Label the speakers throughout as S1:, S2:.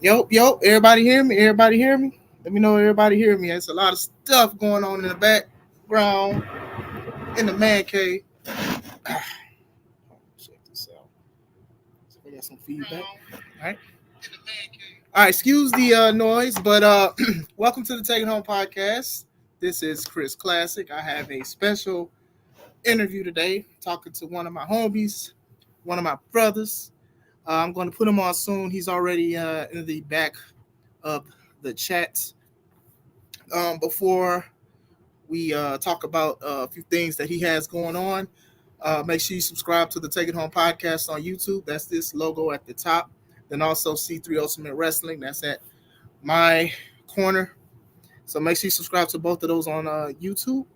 S1: Yo, everybody hear me? Everybody hear me? Let me know everybody hear me. There's a lot of stuff going on in the background in the man cave. Check this out. So I got some feedback. All right. All right, excuse the noise, but welcome to the Take It Home podcast. This is Chris Classic. I have a special interview today talking to one of my homies, one of my brothers. I'm going to put him on soon. He's already in the back of the chat. Before we talk about a few things that he has going on, make sure you subscribe to the Take It Home podcast on YouTube. That's this logo at the top. Then also C3 Ultimate Wrestling. That's at my corner. So make sure you subscribe to both of those on YouTube.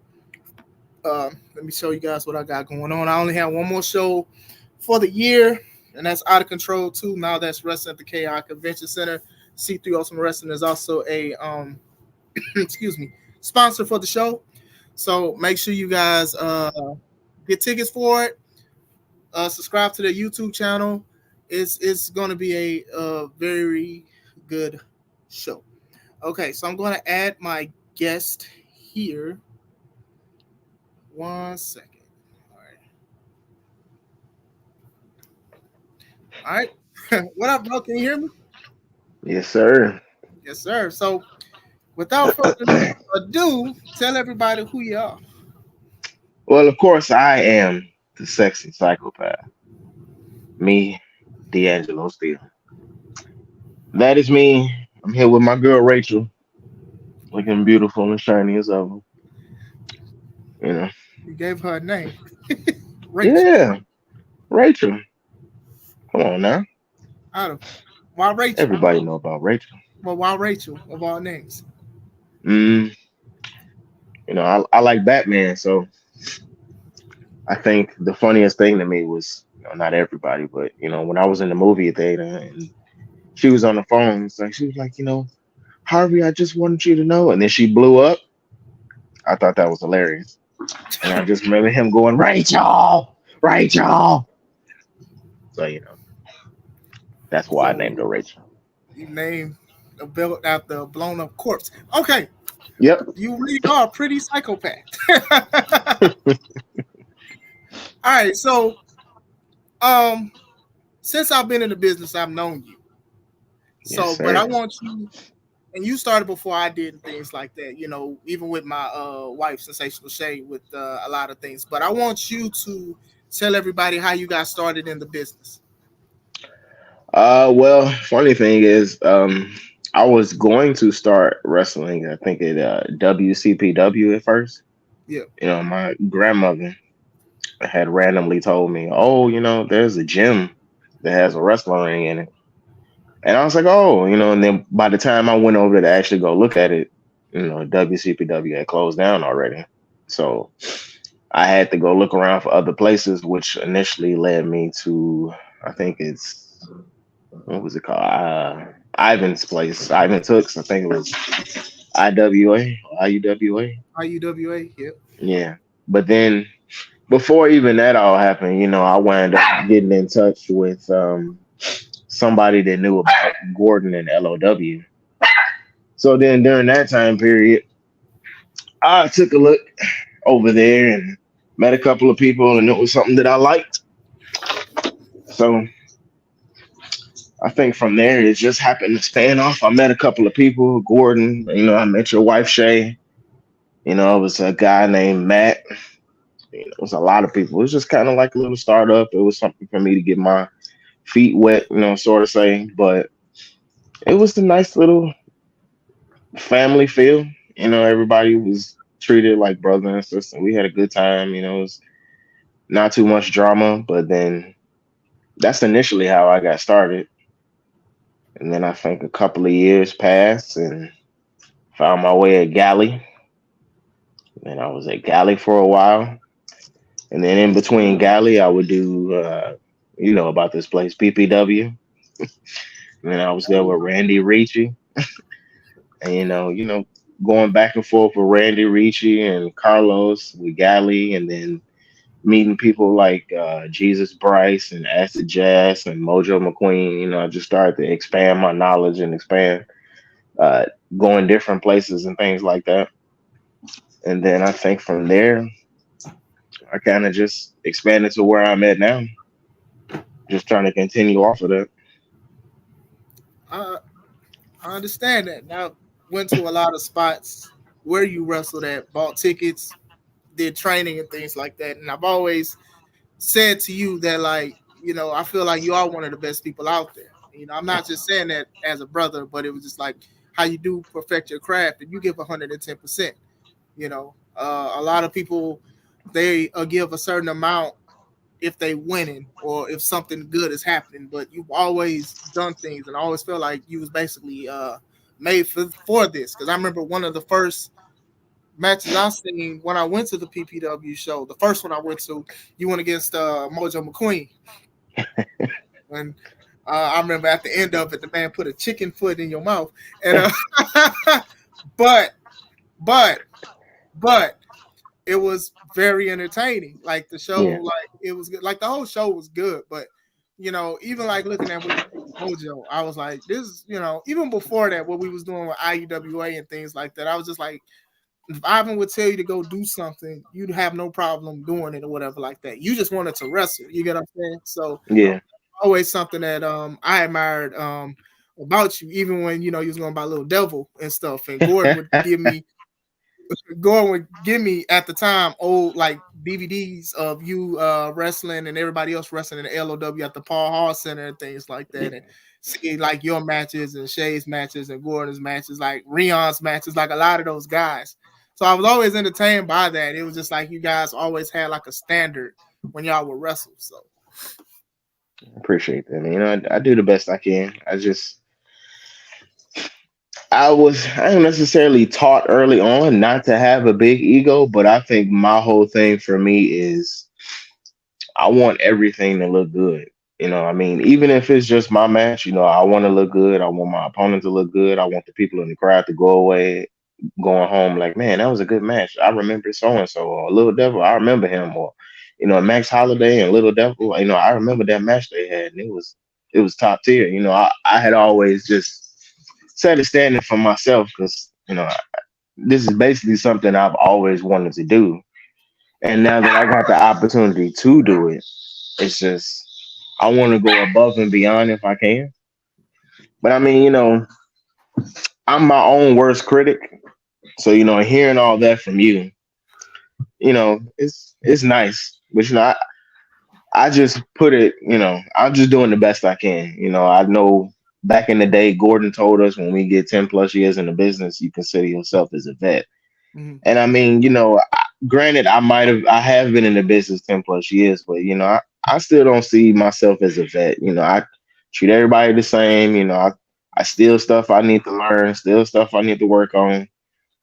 S1: Let me show you guys what I got going on. I only have one more show for the year, and that's Out of Control 2. Now that's Wrestling at the KI Convention Center. C3 Ultimate Wrestling is also a excuse me, sponsor for the show. So make sure you guys get tickets for it. Subscribe to the YouTube channel. It's going to be a very good show. Okay, so I'm going to add my guest here. 1 second. All right. What up, bro? Can you hear me?
S2: Yes, sir.
S1: Yes, sir. So without further ado, tell everybody who you are.
S2: Well, of course, I am the sexy psychopath. Me, D'Angelo Steele. That is me. I'm here with my girl Rachel, looking beautiful and shiny as ever. You know.
S1: You gave her a name, Rachel.
S2: Yeah, Rachel. Come on now.
S1: Out of why Rachel?
S2: Everybody know about Rachel.
S1: Well, why Rachel of all names?
S2: Mm, I like Batman, so I think the funniest thing to me was, not everybody, but when I was in the movie theater and she was on the phone, it's like she was like, Harvey, I just wanted you to know, and then she blew up. I thought that was hilarious, and I just remember him going, Rachel, Rachel. So that's why I
S1: So
S2: named her Rachel.
S1: you named a belt after a blown up corpse. Okay,
S2: Yep.
S1: you really are a pretty psychopath. All right, so um, since I've been in the business, I've known you.
S2: Yes,
S1: So, but I
S2: sir.
S1: want you, and you started before I did and things like that. Even with my wife, Sensational Shay, with a lot of things. But I want you to tell everybody how you got started in the business.
S2: Well, funny thing is, I was going to start wrestling. I think at WCPW at first.
S1: Yeah.
S2: My grandmother had randomly told me, "Oh, there's a gym that has a wrestling ring in it," and I was like, "Oh, And then by the time I went over to actually go look at it, WCPW had closed down already. So I had to go look around for other places, which initially led me to, I think it's, what was it called? Ivan's place, Ivan Tooks. I think it was IWA, IUWA.
S1: IUWA. Yeah.
S2: Yeah. But then before even that all happened, I wound up getting in touch with somebody that knew about Gordon and LOW. So then during that time period, I took a look over there and met a couple of people, and it was something that I liked. So I think from there it just happened to span off. I met a couple of people, Gordon. I met your wife Shay. It was a guy named Matt. It was a lot of people. It was just kind of like a little startup. It was something for me to get my feet wet, sort of say. But it was a nice little family feel. Everybody was treated like brother and sister. We had a good time. It was not too much drama. But then that's initially how I got started. And then I think a couple of years passed and found my way at Galley. And I was at Galley for a while. And then in between Galley, I would do, about this place, PPW. And then I was there with Randy Ricci. And, going back and forth with Randy Ricci and Carlos with Galley. And then meeting people like Jesus Bryce and Acid Jazz and Mojo McQueen. I just started to expand my knowledge and expand, uh, going different places and things like that. And then I think from there, I kind of just expanded to where I'm at now, just trying to continue off of that.
S1: I I understand that. Now went to a lot of spots where you wrestled at, bought tickets, did training and things like that. And I've always said to you that like, I feel like you are one of the best people out there. I'm not just saying that as a brother, but it was just like how you do perfect your craft and you give 110%. A lot of people they give a certain amount if they winning or if something good is happening, but you've always done things and I always feel like you was basically made for this. Because I remember one of the first matches I seen when I went to the PPW show, the first one I went to, you went against Mojo McQueen. When I remember at the end of it, the man put a chicken foot in your mouth, and but but but it was very entertaining. Like the show,
S2: Yeah,
S1: like it was good. Like the whole show was good, but even like looking at what you did with Mojo, I was like, this, even before that, what we was doing with IUWA and things like that, I was just like, if Ivan would tell you to go do something, you'd have no problem doing it or whatever like that. You just wanted to wrestle. You get what I'm saying? So
S2: yeah.
S1: always something that I admired about you, even when you was going by Little Devil and stuff. And Gordon would give me at the time old like DVDs of you wrestling and everybody else wrestling in the LOW at the Paul Hall Center and things like that, and see like your matches and Shay's matches and Gordon's matches, like Rion's matches, like a lot of those guys. So I was always entertained by that. It was just like you guys always had like a standard when y'all would wrestle. So
S2: Appreciate that. I do the best I can. I ain't necessarily taught early on not to have a big ego, but I think my whole thing for me is I want everything to look good. Even if it's just my match, I want to look good. I want my opponent to look good. I want the people in the crowd to go away, going home like, man, that was a good match. I remember so and so, or Little Devil, I remember him, or Max Holiday and Little Devil. I remember that match they had, and it was top tier. I had always just set a standard for myself because this is basically something I've always wanted to do, and now that I got the opportunity to do it, it's just I want to go above and beyond if I can. But I'm my own worst critic. So, hearing all that from you, it's nice. But I just put it, I'm just doing the best I can. I know back in the day, Gordon told us when we get 10 plus years in the business, you consider yourself as a vet.
S1: mhm.
S2: And granted, I have been in the business 10 plus years, but I still don't see myself as a vet. I treat everybody the same. I still stuff I need to learn, still stuff I need to work on.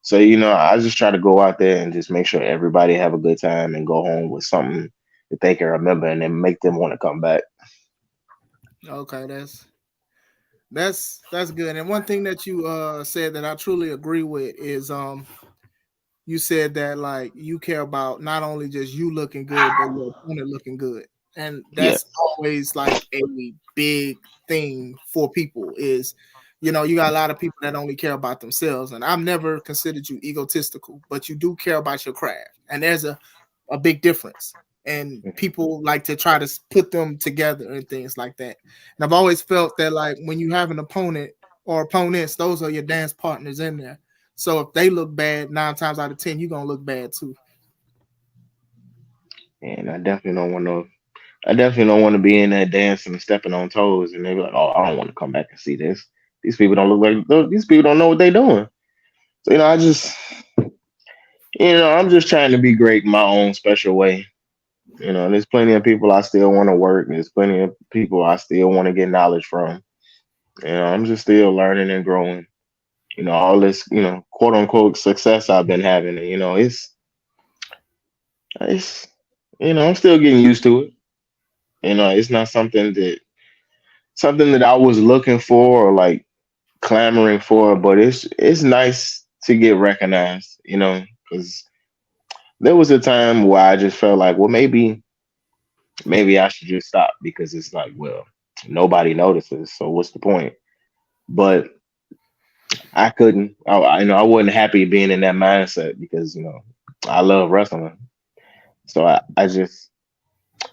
S2: So, I just try to go out there and just make sure everybody have a good time and go home with something that they can remember and then make them want to come back.
S1: Okay, that's good. And one thing that you said that I truly agree with is you said that like you care about not only just you looking good, but your opponent looking good. And
S2: Yeah.
S1: that's always like a big thing for people is, you got a lot of people that only care about themselves. And I've never considered you egotistical, but you do care about your craft. And there's a big difference. And people like to try to put them together and things like that. And I've always felt that like when you have an opponent or opponents, those are your dance partners in there. So if they look bad, 9 times out of 10, you're gonna look bad too.
S2: And I definitely don't want to be in there dancing and stepping on toes and they be like, oh, I don't want to come back and see this. These people don't look like these people don't know what they're doing. So, I'm just trying to be great in my own special way. There's plenty of people I still want to work. There's plenty of people I still want to get knowledge from. I'm just still learning and growing. All this, quote unquote success I've been having. And, it's, I'm still getting used to it. It's not something that I was looking for or like clamoring for, but it's nice to get recognized, because there was a time where I just felt like, well, maybe I should just stop because it's like, well, nobody notices, so what's the point? But I couldn't. I wasn't happy being in that mindset because I love wrestling. So I just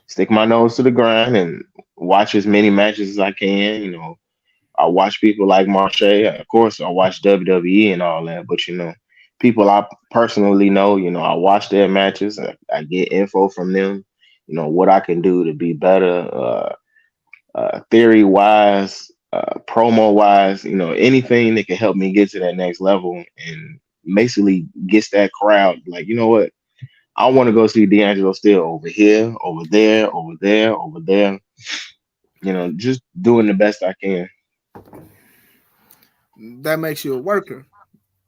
S2: stick my nose to the grind and watch as many matches as I can. I watch people like Marche. Of course, I watch WWE and all that. But people I personally know. I watch their matches. I get info from them. What I can do to be better. Theory wise, promo wise, anything that can help me get to that next level and basically gets that crowd like, you know what? I want to go see D'Angelo Steele over here, over there, over there, over there. Just doing the best I can.
S1: That makes you a worker.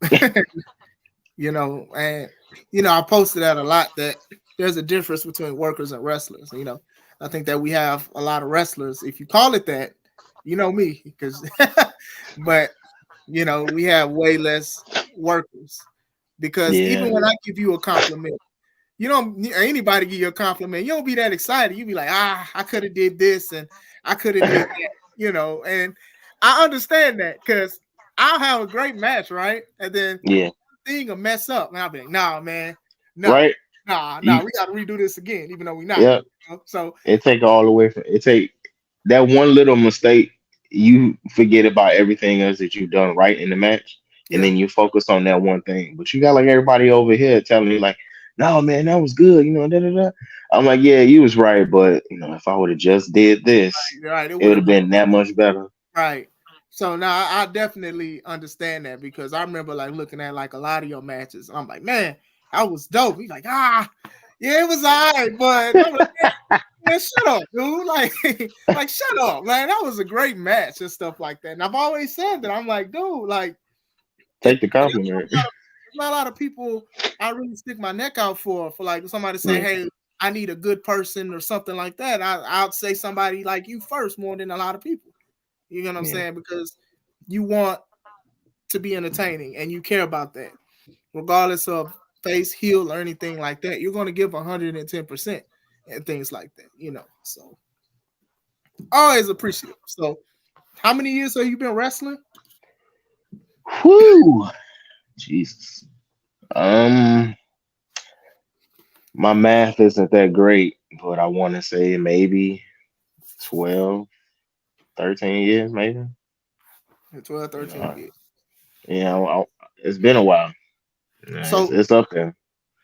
S1: And I posted that a lot, that there's a difference between workers and wrestlers. I think that we have a lot of wrestlers, if you call it that, me, because but we have way less workers, because
S2: Yeah,
S1: even when I give you a compliment, anybody give you a compliment, you don't be that excited. You be like, I could have did this and I could have did that, and I understand that, because I'll have a great match, right? And then
S2: yeah,
S1: thing will mess up, and I'll be like, nah, man, no,
S2: right.
S1: nah,
S2: You,
S1: we got to redo this again, even though we're not.
S2: yeah.
S1: So
S2: It take all the way from it take that one little mistake. You forget about everything else that you've done right in the match, and
S1: yeah,
S2: then you focus on that one thing. But you got like everybody over here telling you like, "No, man, that was good." Da da da. I'm like, "Yeah, you was right, but if I would have just did this,
S1: right, it
S2: it
S1: would
S2: would
S1: have
S2: have
S1: been
S2: been that much better."
S1: right. So now I definitely understand that, because I remember like looking at like a lot of your matches. I'm like, man, that was dope. He's like, yeah, it was alright, but I'm like, man, shut up, dude. Like, like shut up, man. That was a great match and stuff like that. And I've always said that. I'm like, dude, like
S2: Take the compliment.
S1: there's not a lot of people I really stick my neck out for like somebody say,
S2: Yeah,
S1: hey, I need a good person or something like that. I'll say somebody like you first more than a lot of people. You know what I'm
S2: yeah.
S1: saying? Because you want to be entertaining and you care about that, regardless of face, heel, or anything like that. You're going to give 110% and things like that. So always appreciative. So, how many years have you been wrestling?
S2: Whoo, Jesus. Um, my math isn't that great, but I want to say maybe 12, 13 years, maybe.
S1: 12,
S2: You
S1: 13
S2: know,
S1: years.
S2: it's been a while. It's,
S1: So,
S2: it's up there.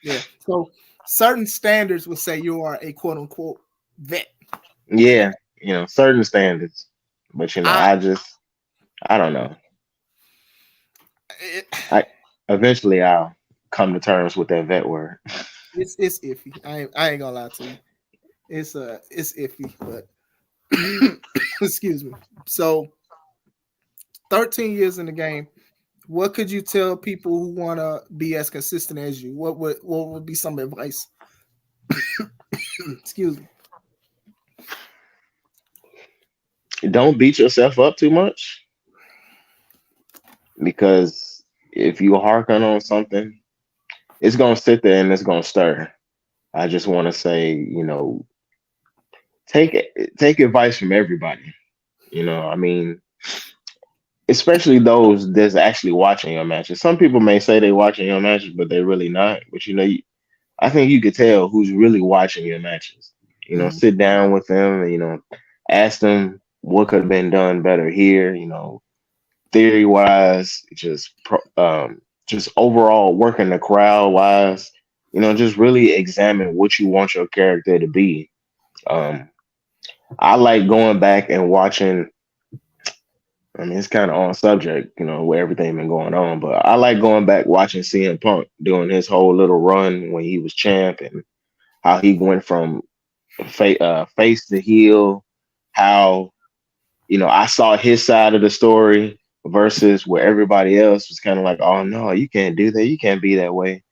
S1: yeah. So, certain standards would say you are a quote unquote vet.
S2: Yeah, certain standards. But
S1: I,
S2: I don't know.
S1: it,
S2: I eventually I'll come to terms with that vet word.
S1: it's iffy. I ain't gonna lie to you. It's iffy, but excuse me. So 13 years in the game, what could you tell people who want to be as consistent as you? What would be some advice? Excuse me.
S2: Don't beat yourself up too much because if you harken on something, it's gonna sit there and it's gonna stir. I just want to say, take take advice from everybody. I mean, especially those that's actually watching your matches. Some people may say they watching your matches, but they're really not. But I think you could tell who's really watching your matches.
S1: Mhm.
S2: Sit down with them and ask them what could have been done better here. Theory wise, just overall working the crowd wise. Just really examine what you want your character to be. Um, I like going back and watching. I mean, it's kind of on subject, where everything been going on, but I like going back watching CM Punk doing his whole little run when he was champ and how he went from face to heel, how I saw his side of the story versus where everybody else was kind of like, oh no, you can't do that, you can't be that way.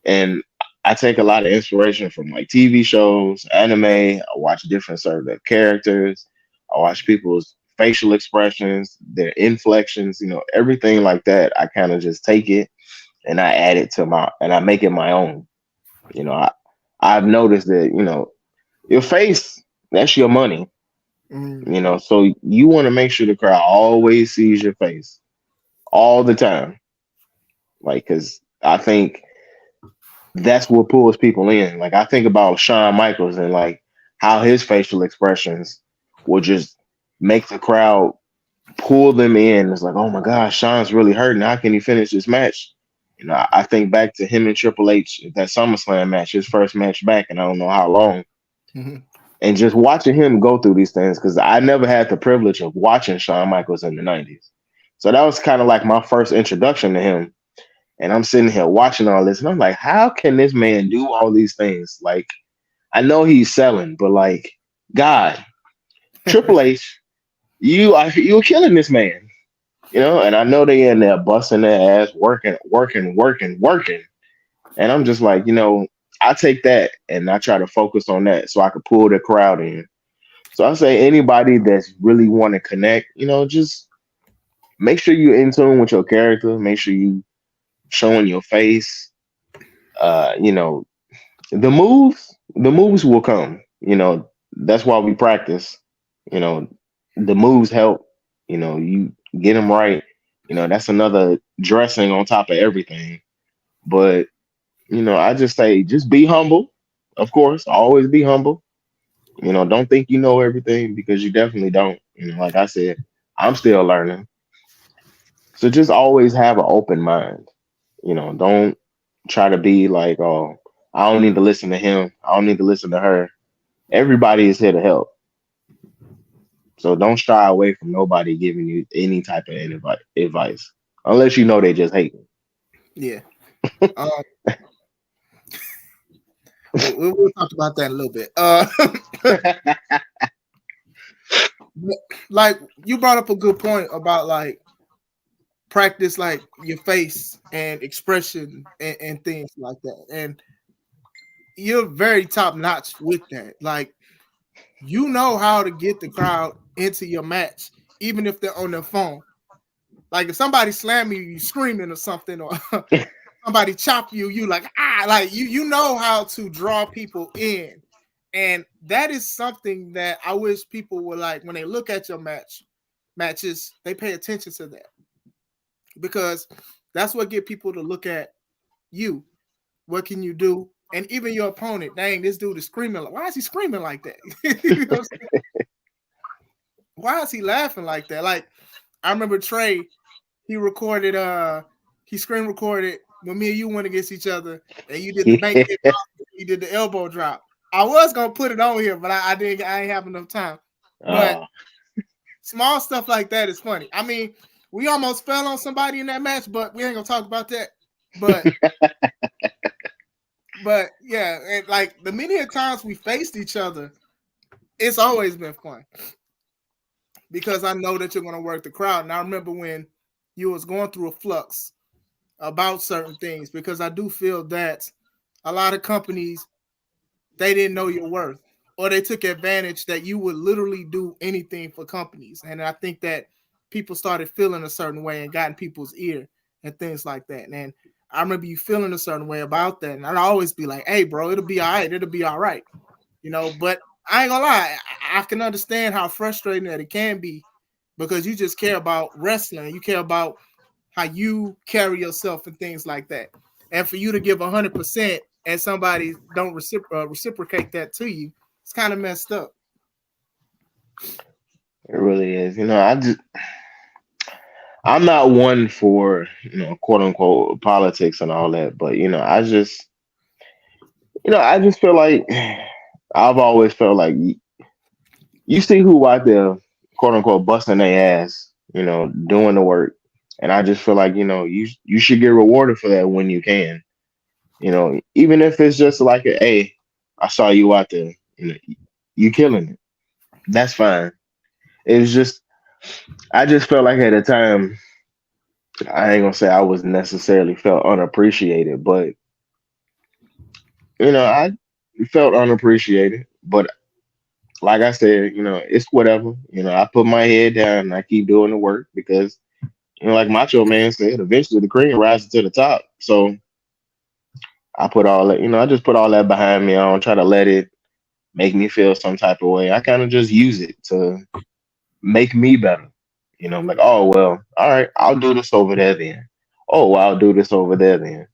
S2: And I take a lot of inspiration from like TV shows, anime. I watch different sort of characters. I watch people's facial expressions, their inflections, everything like that. I kind of just take it and I add it to my and I make it my own. You know, I've noticed that, your face, that's your money,
S1: Mm-hmm.
S2: so you want to make sure the crowd always sees your face all the time. Like, cause I think that's what pulls people in. Like, I think about Shawn Michaels and like how his facial expressions will just make the crowd pull them in. It's like, oh my gosh, Shawn's really hurting. How can he finish this match? I think back to him and Triple H at that SummerSlam match, his first match back, and I don't know how long.
S1: Mm-hmm.
S2: And just watching him go through these things, because I never had the privilege of watching Shawn Michaels in the 90s. So that was kind of like my first introduction to him. And I'm sitting here watching all this, and I'm like, how can this man do all these things? Like, I know he's selling, but like, God, Triple H, you're killing this man. And I know they in there busting their ass, working, working, working, working. And I'm just like, I take that and I try to focus on that so I can pull the crowd in. So I say anybody that's really want to connect, just make sure you're in tune with your character. Make sure you showing your face. Uh, you know, the moves will come. That's why we practice. You know, the moves help. You get them right. That's another dressing on top of everything. But I just say just be humble. Of course, always be humble. Don't think you know everything because you definitely don't. Like I said, I'm still learning. So just always have an open mind. Don't try to be like, oh, I don't need to listen to him. I don't need to listen to her. Everybody is here to help. So don't shy away from nobody giving you any type of advice, unless you know they just hate
S1: Yeah. Um, we'll talk about that in a little bit. Like you brought up a good point about like practice, like your face and expression and things like that. And you're very top notch with that. Like you know how to get the crowd into your match, even if they're on their phone. Like if somebody slam you screaming or something, or
S2: you.
S1: somebody chop you, you like like you know how to draw people in, and that is something that I wish people would like when they look at your matches, they pay attention to that because that's what get people to look at you. What can you do? And even your opponent, dang, this dude is screaming. Why is he screaming like that? You know what I'm saying? Why is he laughing like that? Like I remember Trey, he recorded he screen recorded when me and you went against each other and you did the bank kick off, you did the elbow drop. I was gonna put it on here, but I ain't have enough time. But
S2: Oh,
S1: small stuff like that is funny. I mean, we almost fell on somebody in that match, but we ain't gonna talk about that. But yeah, and like the many times we faced each other, it's always been fun because I know that you're gonna work the crowd. And I remember when you was going through a flux about certain things because I do feel that a lot of companies they didn't know your worth or they took advantage that you would literally do anything for companies. And I think that people started feeling a certain way and got in people's ear and things like that. And I remember you feeling a certain way about that. And I'd always be like, hey, bro, it'll be all right. It'll be all right. But I ain't gonna lie, I can understand how frustrating that it can be because you just care about wrestling. You care about how you carry yourself and things like that. And for you to give 100% and somebody don't reciprocate that to you, it's kind of messed up.
S2: it really is. I'm not one for quote unquote politics and all that, but I just feel like I've always felt like you see who out there, quote unquote, busting their ass, doing the work, and I just feel like you should get rewarded for that when you can, even if it's just like hey, I saw you out there, you killing it, that's fine. It's just I just felt like at the time I ain't gonna say I was necessarily felt unappreciated, but I felt unappreciated, but like I said, it's whatever. I put my head down and I keep doing the work because, like Macho Man said, eventually the cream rises to the top. So I put all that, I just put all that behind me. I don't try to let it make me feel some type of way. I kind of just use it to make me better. I'm like, oh well, all right, I'll do this over there then. Oh, well, I'll do this over there then.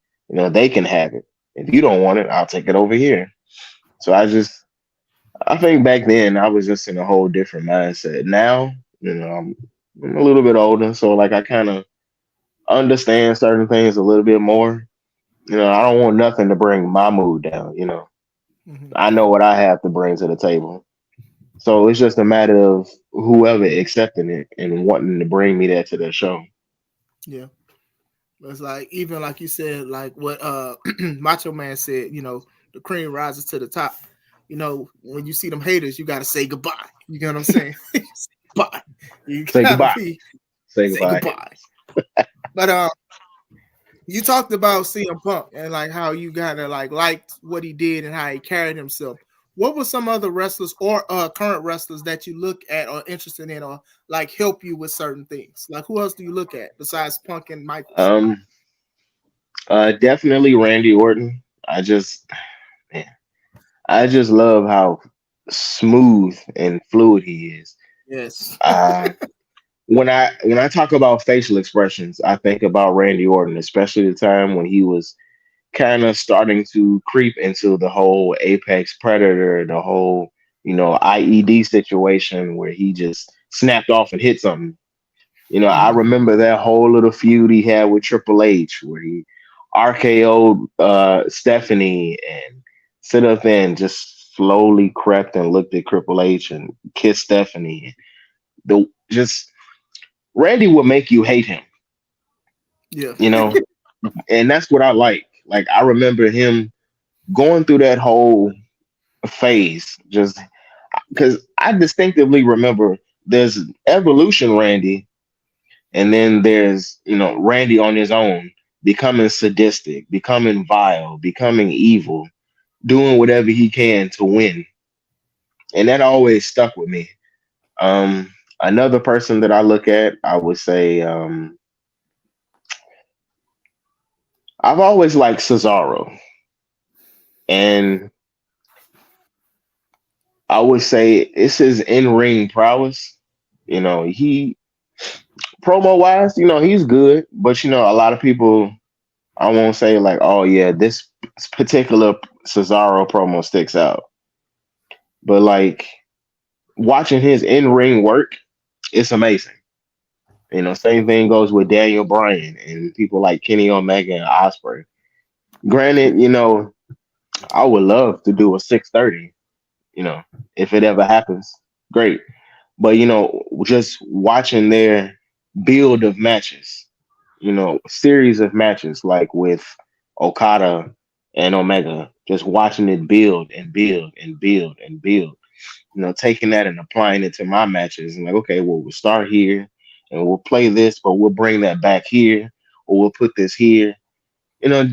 S2: They can have it. If you don't want it, I'll take it over here. So I think back then I was just in a whole different mindset. Now, I'm a little bit older, so like I kind of understand certain things a little bit more. I don't want nothing to bring my mood down.
S1: Hmm.
S2: I know what I have to bring to the table. So it's just a matter of whoever accepting it and wanting to bring me that to their show.
S1: Yeah. It's like even like you said, like what Macho Man said, the cream rises to the top. When you see them haters, you gotta say goodbye. You get what I'm saying? Bye. You
S2: Say
S1: gotta
S2: goodbye.
S1: be
S2: Say
S1: say
S2: goodbye,
S1: goodbye.
S2: haters.
S1: But you talked about CM Punk and like how you kind of like liked what he did and how he carried himself. What were some other wrestlers or current wrestlers that you look at or interested in or like help you with certain things? Like who else do you look at besides Punk and Michaels?
S2: Um, Definitely Randy Orton. Man, I just love how smooth and fluid he is.
S1: Yes.
S2: Uh, when I talk about facial expressions, I think about Randy Orton, especially the time when he was kind of starting to creep into the whole Apex Predator, the whole IED situation where he just snapped off and hit something. I
S1: Hmm.
S2: remember that whole little feud he had with Triple H where he RKO'd Stephanie and sit up there and just slowly crept and looked at Triple H and kissed Stephanie. The just Randy would make you hate him,
S1: Yeah.
S2: you know, and that's what I like. Like I remember him going through that whole phase, just because I distinctively remember there's Evolution Randy, and then there's Randy on his own, becoming sadistic, becoming vile, becoming evil, doing whatever he can to win, and that always stuck with me. Another person that I look at, I would say, I've always liked Cesaro, and I would say it's his in ring prowess. He promo wise, he's good, but a lot of people, I won't say like, oh yeah, this particular Cesaro promo sticks out, but like watching his in ring work, it's amazing. Same thing goes with Daniel Bryan and people like Kenny Omega and Osprey. Granted, I would love to do a 630. You know, if it ever happens, great. But just watching their build of matches, series of matches like with Okada and Omega, just watching it build and build and build and build. Taking that and applying it to my matches and like, okay, well, we'll start here and we'll play this, but we'll bring that back here, or we'll put this here.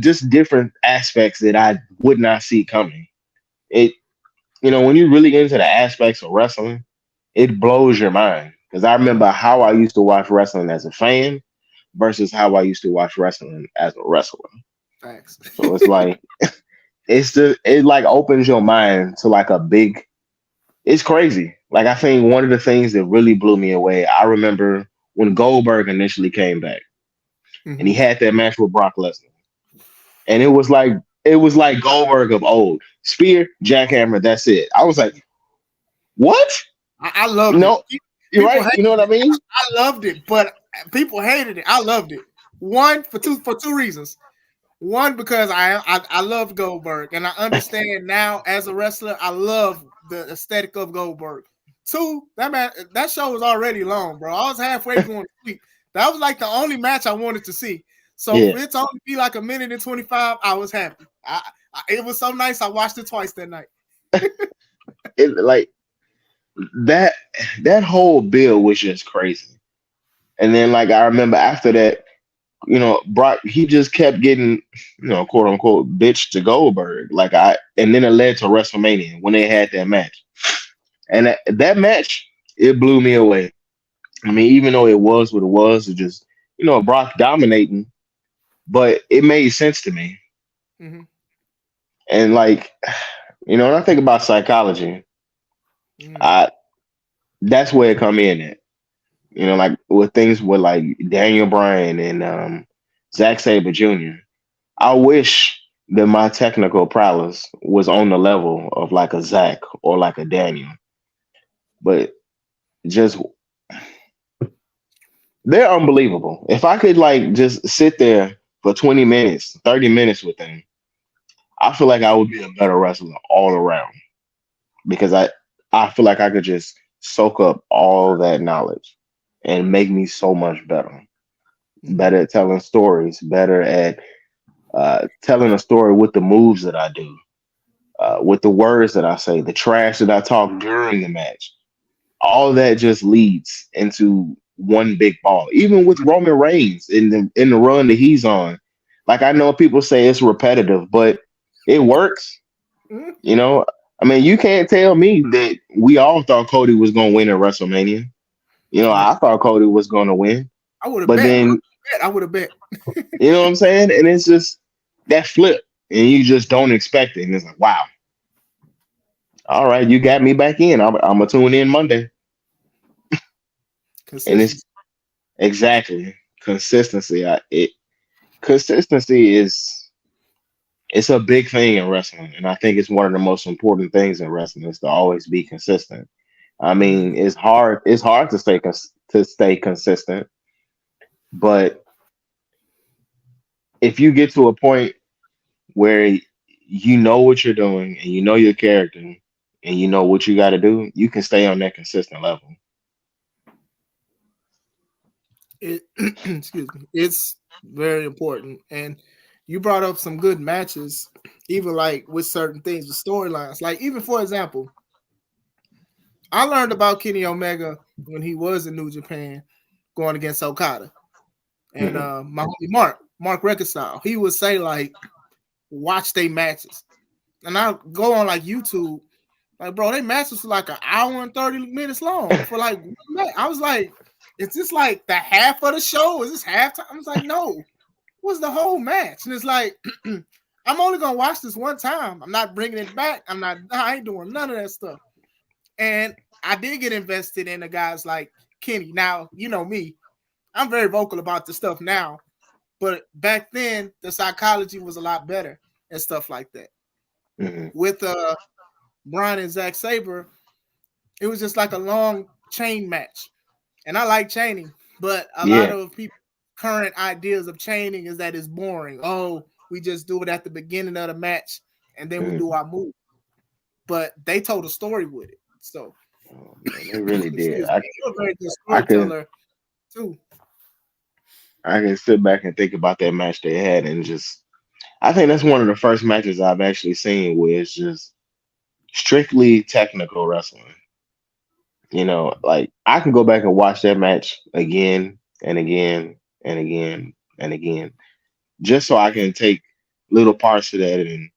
S2: Just different aspects that I would not see coming. It, when you really get into the aspects of wrestling, it blows your mind. Because I remember how I used to watch wrestling as a fan versus how I used to watch wrestling as a wrestler.
S1: Thanks.
S2: So it's like it like opens your mind to like a big. It's crazy. Like I think one of the things that really blew me away. I remember when Goldberg initially came back and he
S1: Hmm.
S2: had that match with Brock Lesnar, and it was like Goldberg of old. Spear, jackhammer, that's it. I was like, what?
S1: I loved it.
S2: No, you're
S1: People
S2: right. You know
S1: hated
S2: what I
S1: it.
S2: mean?
S1: I loved it, but people hated it. I loved it. One for two reasons. One because I love Goldberg and I understand now as a wrestler I love the aesthetic of Goldberg. Two, that show was already long, bro. I was halfway going to sleep. That was like the only match I wanted to see. So
S2: Yeah.
S1: for it to only be like a minute and 25, I was happy. It was so nice. I watched it twice that night.
S2: It like that that whole bill was just crazy. And then like I remember after that, Brock he just kept getting, quote unquote bitch to Goldberg. And then it led to WrestleMania when they had that match. And that match, it blew me away. I mean, even though it was what it just, Brock dominating, but it made sense to me.
S1: Mhm.
S2: And like, when I think about psychology,
S1: Mm,
S2: I that's where it come in at. Like with things with like Daniel Bryan and Zack Sabre Jr. I wish that my technical prowess was on the level of like a Zach or like a Daniel, but just they're unbelievable. If I could like just sit there for 20 minutes, 30 minutes with them, I feel like I would be a better wrestler all around because I feel like I could just soak up all that knowledge and make me so much better.
S1: mm,
S2: Better at telling stories, better at telling a story with the moves that I do, with the words that I say, the trash that I talk during the match. All that just leads into one big ball. Even with Roman Reigns in the run that he's on, like I know people say it's repetitive, but it works.
S1: mm.
S2: You know, I mean, you can't tell me that we all thought Cody was going to win at WrestleMania.
S1: Yeah,
S2: I thought Cody was going to win,
S1: I would have
S2: but
S1: bet.
S2: then
S1: I would have bet.
S2: what I'm saying, and it's just that flip, and you just don't expect it, and it's like, wow, all right, you got me back in. I'm gonna tune in Monday, and it's
S1: Consistency.
S2: exactly consistency. Consistency is it's a big thing in wrestling, and I think it's one of the most important things in wrestling is to always be consistent. I
S1: Mm.
S2: mean, it's hard. It's hard to stay consistent, but if you get to a point where you know what you're doing and you know your character and you know what you got to do, you can stay on that consistent level.
S1: It excuse me. It's very important, and you brought up some good matches, even like with certain things, with storylines. Like even for example, I learned about Kenny Omega when he was in New Japan, going against Okada, and
S2: Mhm.
S1: my homie Mark Reconcile. He would say like, watch they matches, and I go on like YouTube. Like, bro, they matches for like an hour and 30 minutes long. For like, I was like, is this like the half of the show? Is this halftime? I was like, no, what's the whole match? And it's like, I'm only gonna watch this one time. I'm not bringing it back. I ain't doing none of that stuff. And I did get invested in the guys like Kenny. Now, you know me, I'm very vocal about the stuff now, but back then the psychology was a lot better and stuff like that.
S2: Mhm.
S1: With Brian and Zack Sabre, it was just like a long chain match. And I like chaining, but a lot
S2: Yeah.
S1: of people current ideas of chaining is that it's boring. Oh, we just do it at the beginning of the match and then we do
S2: Mhm.
S1: our move. But they told a story with it. So
S2: Oh, man, they really did.
S1: excuse me. You're a very good
S2: I can
S1: storyteller too.
S2: I can sit back and think about that match they had and just I think that's one of the first matches I've actually seen where it's just strictly technical wrestling. Like I can go back and watch that match again and again and again and again, just so I can take little parts of that and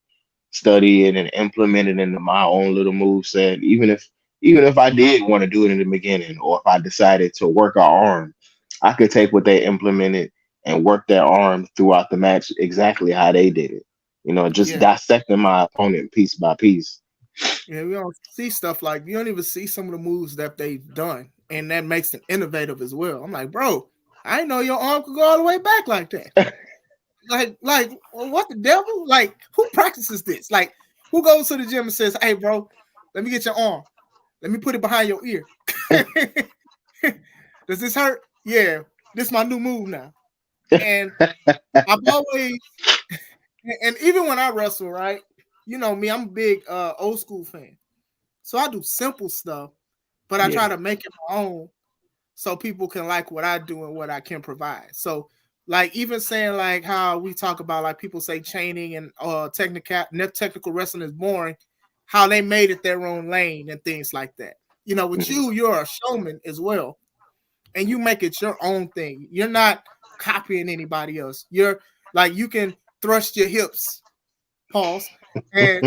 S2: study it and implement it into my own little move set. Even if I did want to do it in the beginning, or if I decided to work our arm, I could take what they implemented and work their arm throughout the match exactly how they did it. Just
S1: Yeah.
S2: dissecting my opponent piece by piece.
S1: Yeah, we don't see stuff like you don't even see some of the moves that they've done. And that makes them innovative as well. I'm like, bro, I didn't know your arm could go all the way back like that. Like, what the devil? Like, who practices this? Like, who goes to the gym and says, "Hey, bro, let me get your arm. Let me put it behind your ear. Does this hurt? Yeah, this is my new move now." And I've always, and even when I wrestle, right? You know me, I'm a big old school fan, so I do simple stuff, but I try
S2: Yeah.
S1: to make it my own so people can like what I do and what I can provide. So like even saying like how we talk about like people say chaining and technical wrestling is boring, how they made it their own lane and things like that. You know, with
S2: Mhm.
S1: you, you're a showman as well, and you make it your own thing. You're not copying anybody else. You're like you can thrust your hips, pause, and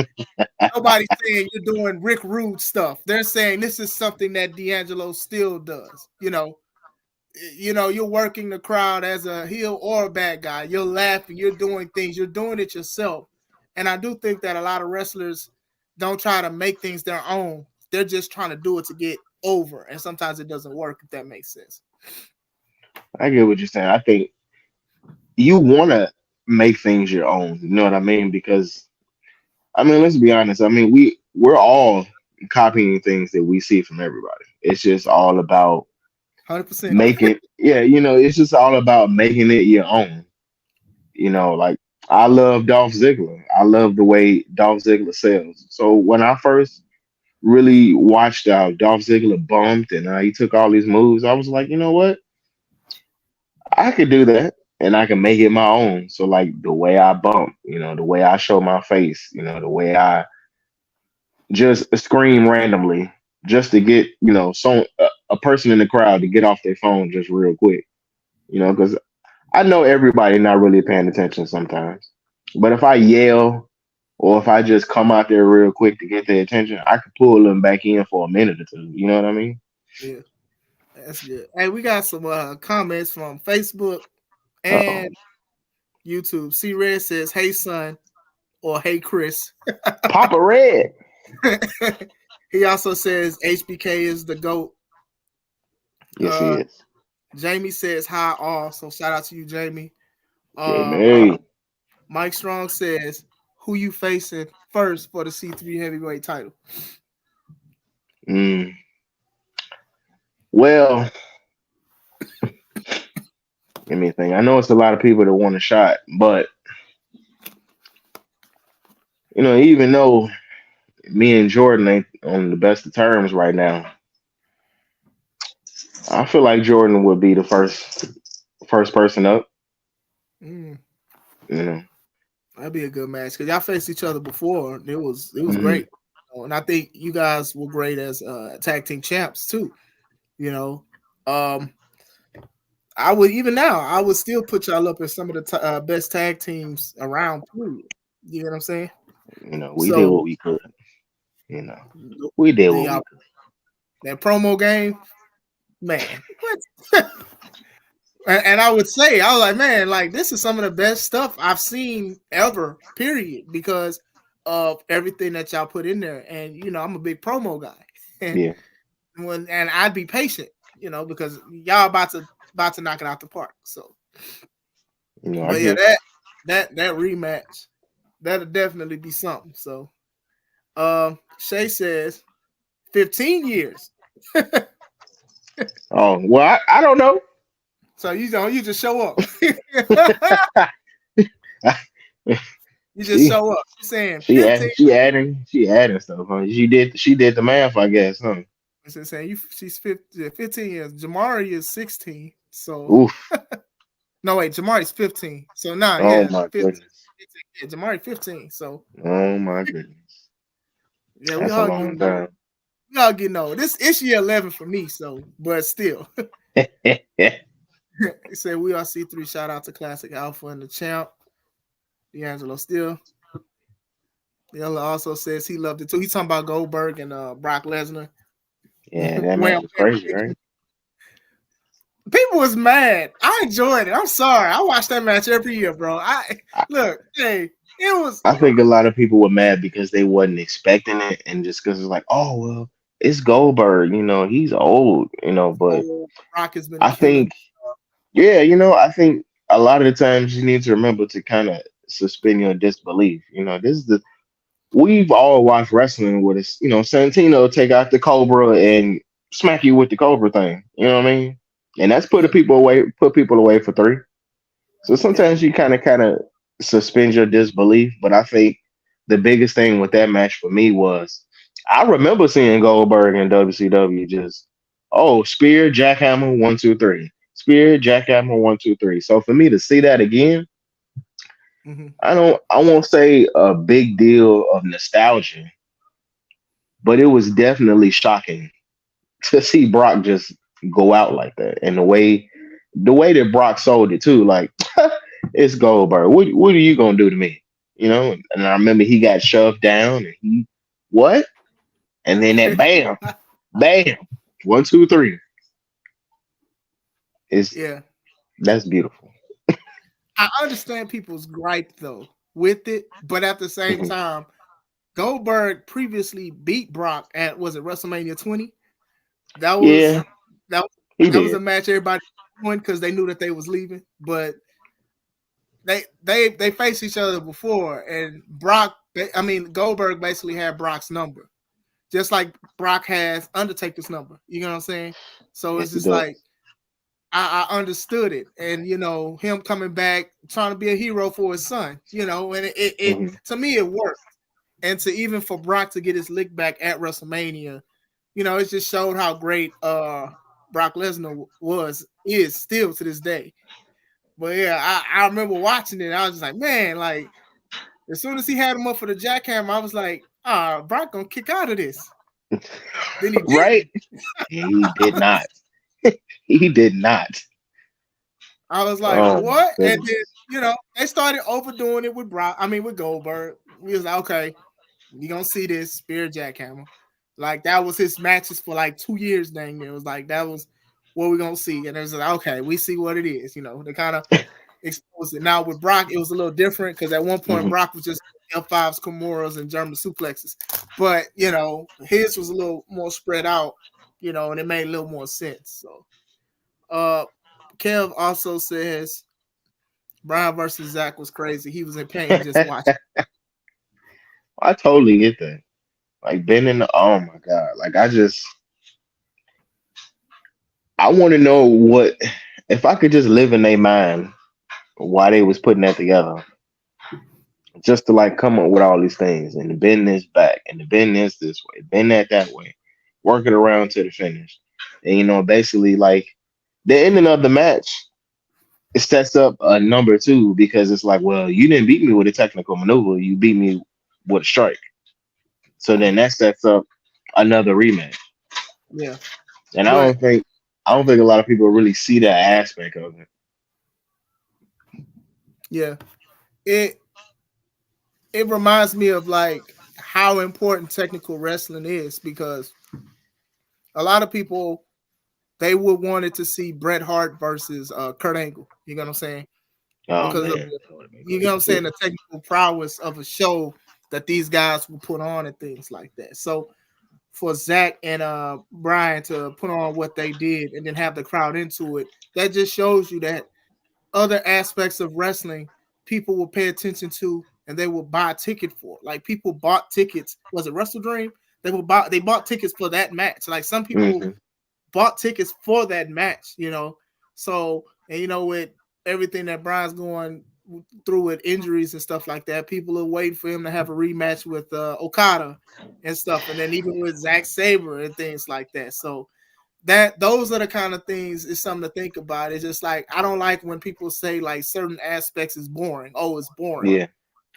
S1: nobody's saying you're doing Rick Rude stuff. They're saying this is something that D'Angelo still does. You're working the crowd as a heel or a bad guy. You're laughing. You're doing things. You're doing it yourself, And I do think that a lot of wrestlers don't try to make things their own. They're just trying to do it to get over, and sometimes it doesn't work. If that makes sense.
S2: I get what you're saying. I think you want to make things your own. You know what I mean? Because I mean, let's be honest. I mean, we're all copying things that we see from everybody. It's just all about
S1: 100%.
S2: making, yeah, it's just all about making it your own. Like I love Dolph Ziggler. I love the way Dolph Ziggler sells. So when I first really watched Dolph Ziggler bumped and he took all these moves, I was like, you know what? I could do that and I can make it my own. So like the way I bump, the way I show my face, the way I just scream randomly just to get, a person in the crowd to get off their phone just real quick, because I know everybody not really paying attention sometimes. But if I yell or if I just come out there real quick to get their attention, I could pull them back in for a minute or two. You know what I mean?
S1: Yeah, that's good. Hey, we got some comments from Facebook
S2: Uh-oh.
S1: and YouTube. C Red says, "Hey son," or "Hey Chris."
S2: Papa Red.
S1: He also says HBK is the GOAT.
S2: Yes, he
S1: Uh,
S2: is.
S1: Jamie says hi all. So shout out to you, Jamie. Uh,
S2: Jamie.
S1: Mike Strong says, "Who you facing first for the C3 heavyweight title?"
S2: Mm. Well, give me a thing. I know it's a lot of people that want a shot, but even though me and Jordan ain't on the best of terms right now, I feel like Jordan would be the first person up.
S1: Mm,
S2: You know.
S1: that'd be a good match because y'all faced each other before. It was
S2: Mhm.
S1: great, and I think you guys were great as tag team champs too. You know, um, I would even now I would still put y'all up as some of the best tag teams around. Period. You know what I'm saying?
S2: We did what
S1: So
S2: we could. You know, we did what we
S1: the
S2: could.
S1: that promo game, man, what? And I would say, I was like, man, like this is some of the best stuff I've seen ever, period, because of everything that y'all put in there. And I'm a big promo guy.
S2: Yeah.
S1: And I'd be patient, because y'all about to knock it out the park. So,
S2: I
S1: but yeah,
S2: get it.
S1: that rematch, that'll definitely be something. So, Shay says 15 years.
S2: Oh well, I don't know.
S1: So you just show up. You just
S2: she
S1: show up. She's saying
S2: she
S1: 15.
S2: add, she adding stuff. Huh? She did the math, I guess. Huh?
S1: She's saying she's 15 years. Jamari is 16. So
S2: Oof.
S1: no wait, Jamari's 15. So nah,
S2: Oh
S1: yeah,
S2: my
S1: 15.
S2: goodness.
S1: Yeah, Jamari 15. So
S2: Oh my goodness.
S1: yeah,
S2: That's a long time.
S1: we all getting old. This year 11 for me. So but still, he said we all C3. Shout out to Classic Alpha and the Champ, D'Angelo Steele. Yella also says he loved it too. He's talking about Goldberg and Brock Lesnar.
S2: Yeah, that match
S1: Well,
S2: was crazy, right?
S1: people was mad. I enjoyed it. I'm sorry. I watch that match every year, bro. I
S2: I,
S1: look, hey, it was
S2: I think a lot of people were mad because they wasn't expecting it, and just because it's like, oh well, it's Goldberg. He's old. But
S1: oh, Rock has been
S2: I
S1: killing.
S2: think, yeah, I think a lot of the times you need to remember to kind of suspend your disbelief. This is the we've all watched wrestling with us. Santino take out the Cobra and smack you with the Cobra thing. You know what I mean? And that's
S1: Yeah,
S2: put people away for three. So
S1: yeah.
S2: sometimes you kind of suspend your disbelief. But I think the biggest thing with that match for me was I remember seeing Goldberg in WCW just spear jackhammer 1 2 3, spear jackhammer 1 2 3. So for me to see that again,
S1: Hmm.
S2: I won't say a big deal of nostalgia, but it was definitely shocking to see Brock just go out like that, and the way that Brock sold it too. Like it's Goldberg. What are you gonna do to me? And I remember he got shoved down, and he what? And then that bam, bam, 1 2 3. Is
S1: Yeah,
S2: That's beautiful.
S1: I understand people's gripe though. with it, but at the same
S2: Hmm.
S1: time, Goldberg previously beat Brock at, was it WrestleMania 20? That was
S2: Yeah,
S1: that
S2: he
S1: that was a
S2: did.
S1: match everybody won because they knew that they was leaving, but they faced each other before, and I mean Goldberg basically had Brock's number, just like Brock has Undertaker's number. You know what I'm saying? So it's
S2: Yes, he
S1: just
S2: does.
S1: like I understood it, and him coming back trying to be a hero for his son. And it
S2: Hmm.
S1: to me it worked, and to even for Brock to get his lick back at WrestleMania, it just showed how great Brock Lesnar is still to this day. But yeah, I remember watching it. I was just like, man, like as soon as he had him up for the jackhammer, I was like, Brock gonna kick out of this. Then he
S2: Right?
S1: didn't.
S2: He did not. He did not.
S1: I was like,
S2: Oh my
S1: what? And then,
S2: goodness.
S1: they started overdoing it with with Goldberg. We was like, okay, you gonna see this Spear Jackhammer. Like that was his matches for like 2 years, dang. It was like that was what we're gonna see. And it was like, okay, we see what it is. They kind of exposed it. Now with Brock, it was a little different because at one point
S2: Hmm.
S1: Brock was just F5s, Kimuras, and German suplexes. But his was a little more spread out, and it made a little more sense. So uh Kev also says Brian versus Zach was crazy. He was in pain just watching.
S2: I totally get that. Like been in the, oh my god. Like I want to know what, if I could just live in their mind why they was putting that together. Just to like come up with all these things and to bend this back and to bend this way, bend that way, work it around to the finish. And basically like the ending of the match, it sets up a number two because it's like, well, you didn't beat me with a technical maneuver, you beat me with a strike. So then that sets up another rematch.
S1: Yeah.
S2: And
S1: But
S2: I don't think a lot of people really see that aspect of it.
S1: yeah, it it reminds me of like how important technical wrestling is because a lot of people they would wanted to see Bret Hart versus Kurt Angle. You know what I'm saying?
S2: Oh
S1: Because of
S2: man, that would have been
S1: you know what
S2: crazy
S1: I'm
S2: too.
S1: saying, the technical prowess of a show that these guys will put on and things like that. So for Zach and Brian to put on what they did and then have the crowd into it, that just shows you that other aspects of wrestling people will pay attention to and they will buy a ticket for. Like people bought tickets. Was it Wrestle Dream? They bought tickets for that match. Like some people
S2: Hmm.
S1: bought tickets for that match. So and with everything that Brian's going through with injuries and stuff like that, people are waiting for him to have a rematch with Okada and stuff, and then even with Zack Sabre and things like that. So that those are the kind of things is something to think about. It's just like I don't like when people say like certain aspects is boring. Oh, it's boring.
S2: Yeah,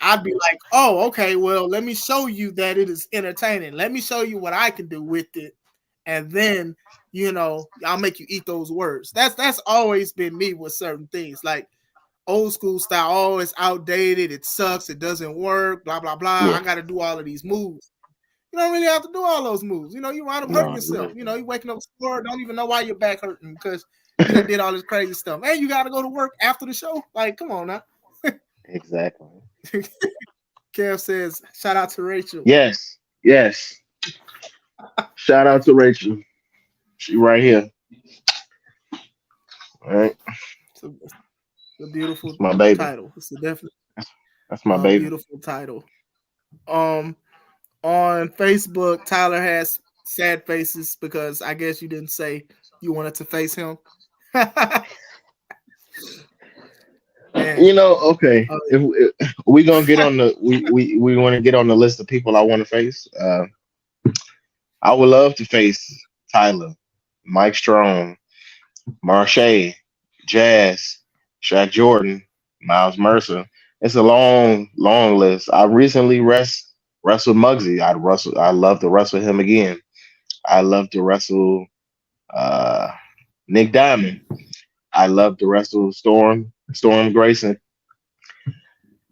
S1: I'd be like, oh, okay, well, let me show you that it is entertaining. Let me show you what I can do with it, and then I'll make you eat those words. That's always been me with certain things. Like old school style, oh, it's outdated, it sucks, it doesn't work, blah blah blah.
S2: yeah.
S1: I got to do all of these moves. You don't really have to do all those moves. You wind up hurting
S2: No, you
S1: yourself.
S2: really
S1: You waking up sore, don't even know why your back hurting because you done did all this crazy stuff. And you got to go to work after the show. Like, come on now.
S2: exactly.
S1: Kev says, shout out to Rachel.
S2: Yes, yes. Shout out to Rachel. She right here. All right,
S1: It's a beautiful
S2: that's my baby.
S1: title. It's a definite
S2: That's my baby.
S1: beautiful title. Um, on Facebook, Tyler has sad faces because I guess you didn't say you wanted to face him. Man,
S2: Okay.
S1: uh,
S2: If we gonna get on the we want to get on the list of people I want to face. I would love to face Tyler, Mike Strong, Marche, Jazz, Shaq Jordan, Miles Mercer. It's a long, long list. I recently wrestled Muggsy. I love to wrestle him again. I love to wrestle uh, Nick Diamond. I love to wrestle Storm Grayson.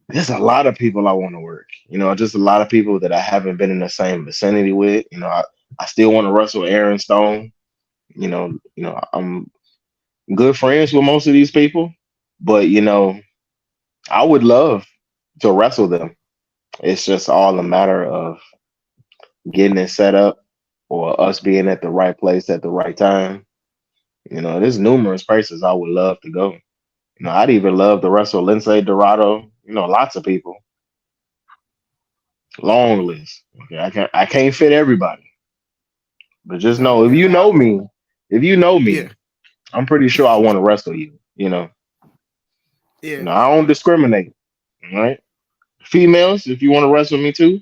S2: There's a lot of people I want to work. Just a lot of people that I haven't been in the same vicinity with. I still want to wrestle Aaron Stone. I'm good friends with most of these people, but I would love to wrestle them. It's just all a matter of getting it set up or us being at the right place at the right time. There's numerous places I would love to go. I'd even love to wrestle Lindsay Dorado. Lots of people. Long list. Okay, I can't fit everybody, but just
S1: No,
S2: know
S1: yeah,
S2: if you know
S1: yeah,
S2: me, I'm pretty sure I want to wrestle you.
S1: yeah.
S2: I don't discriminate. All right, females, if you want to wrestle me too,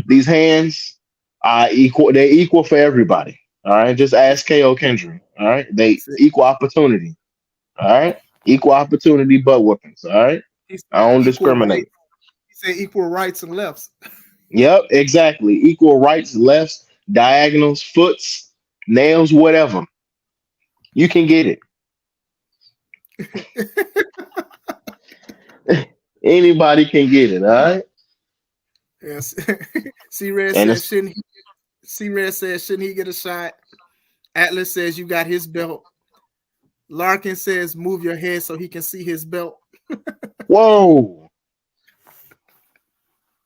S2: these hands are equal. They're equal for everybody. All right, just ask KO Kendrick. All right, they
S1: He
S2: equal opportunity. All right, equal opportunity butt whoopings. All right,
S1: he said
S2: I don't
S1: equal right.
S2: discriminate.
S1: He said equal rights and lefts.
S2: Yep, exactly. Equal rights, lefts, diagonals, foots, nails, whatever. You can get it. Anybody can get it. All right,
S1: Yes. C Red
S2: and
S1: says
S2: it's
S1: shouldn't he get a shot? Atlas says you got his belt. Larkin says move your head so he can see his belt.
S2: whoa.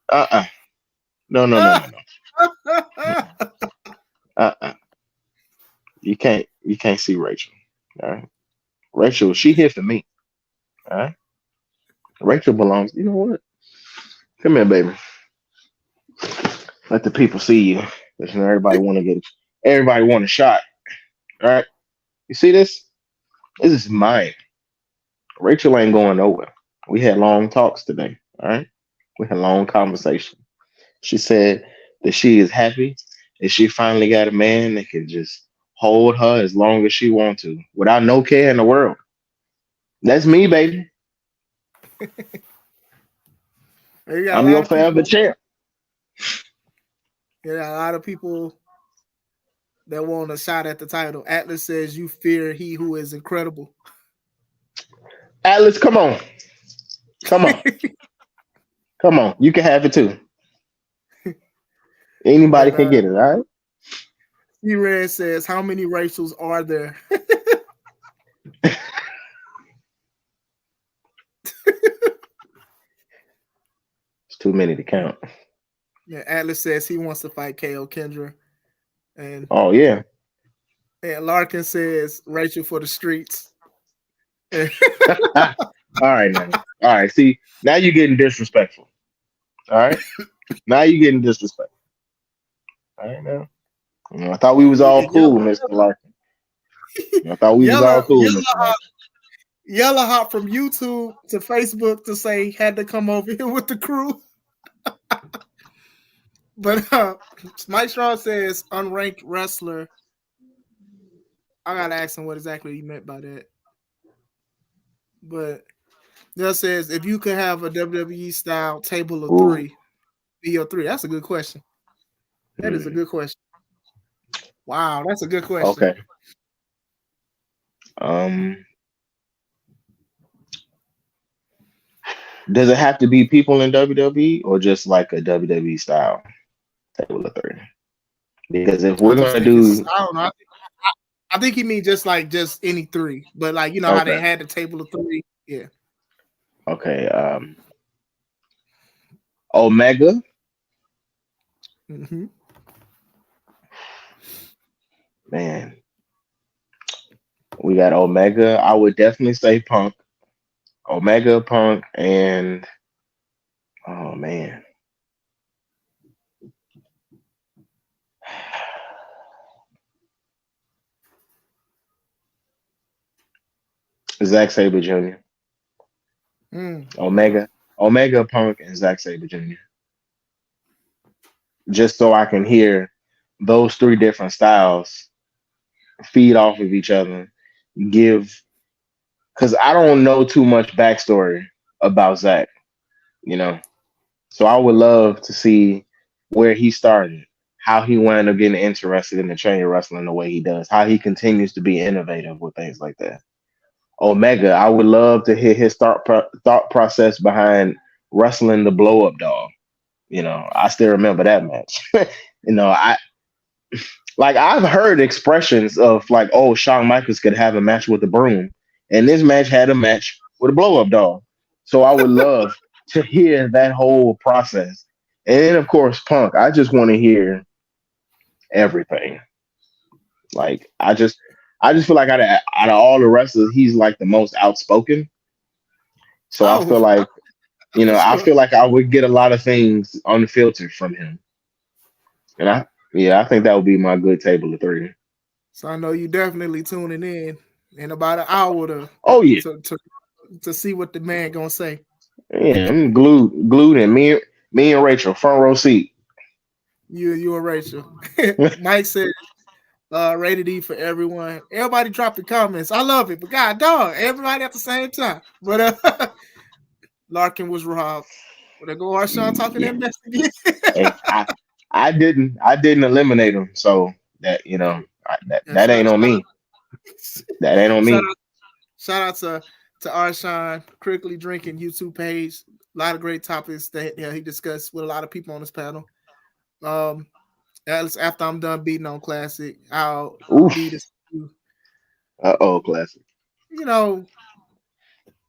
S2: Uh-uh. No, no, no, no, no. Uh-uh. You can't see Rachel. All right. Rachel, she here for me. All right. Rachel belongs. You know what? Come here, baby. Let the people see you. Listen, everybody want a shot. All right. You see this? This is mine. Rachel ain't going nowhere. We had long talks today. All right. We had long conversation. She said that she is happy that she finally got a man that can just hold her as long as she wants to without no care in the world. That's me, baby.
S1: You got a
S2: I'm
S1: lot
S2: your
S1: of people.
S2: forever champ.
S1: You got a lot of people that want a shot at the title. Atlas says you fear he who is incredible.
S2: Atlas, come on. Come on. Come on. You can have it too. Anybody
S1: And
S2: can get it, all right?
S1: C Red says, how many Rachels are there?
S2: It's too many to count.
S1: Yeah, Atlas says he wants to fight KO Kendra. And
S2: Oh yeah.
S1: Larkin says Rachel for the streets.
S2: All right now. All right. See, now you're getting disrespectful. All right. Now you're getting disrespectful. All right now. I thought we was all
S1: Yellow,
S2: cool, Mr. Larkin. I thought we was all
S1: yellow,
S2: cool, Mr. Larkin.
S1: yellow hop from YouTube to Facebook to say had to come over here with the crew. But Mike Straw says unranked wrestler. I gotta ask him what exactly he meant by that. But Dell says if you could have a WWE style table of
S2: Ooh.
S1: three, be your three. That's a good question. That is a
S2: Hmm.
S1: good question. Wow, that's a good question.
S2: Okay. Um, does it have to be people in WWE or just like a WWE style table of three? Because if
S1: I
S2: we're
S1: just
S2: gonna
S1: think it's
S2: do
S1: I don't know. I think he means just any three, but like you know how they
S2: okay,
S1: had the table of three. Yeah.
S2: okay, Omega,
S1: Mm-hmm.
S2: man, we got Omega. I would definitely say Punk, Omega, Punk, and oh man, Zack Saber Jr.
S1: Okay.
S2: Omega, Punk, and Zack Saber Jr. Just so I can hear those three different styles feed off of each other, give because I don't know too much backstory about Zack, you know. So I would love to see where he started, how he wound up getting interested in the chain wrestling the way he does, how he continues to be innovative with things like that. Omega, I would love to hear his thought process behind wrestling the blow up dog. I still remember that match. I like I've heard expressions of like, oh, Shawn Michaels could have a match with a broom, and this match had a match with a blow up dog. So I would love to hear that whole process. And then of course Punk. I just want to hear everything. Like I just feel like out of all the wrestlers, he's like the most outspoken. So I
S1: Oh,
S2: feel like,
S1: for
S2: I
S1: sure.
S2: feel like I would get a lot of things unfiltered from him. And I think that would be my good table of three.
S1: So I know you definitely tuning in about an hour
S2: Oh yeah.
S1: to to, to see what the man gonna say.
S2: Yeah, I'm glued in. Me and Rachel, front row seat.
S1: You and Rachel. Mike said, rated E for everyone. Everybody dropping comments. I love it, but God dog, everybody at the same time. But Larkin was robbed. But I go Arshawn talking
S2: Yeah.
S1: that mess again.
S2: Hey, I didn't eliminate him, so that
S1: Yeah,
S2: that ain't on me. That ain't on
S1: shout
S2: me.
S1: out, shout out to Arshawn, Critically Drinking YouTube page. A lot of great topics that he discussed with a lot of people on this panel. Um, after I'm done beating on Classic, I'll
S2: Oof.
S1: be this.
S2: Oh, classic.
S1: You know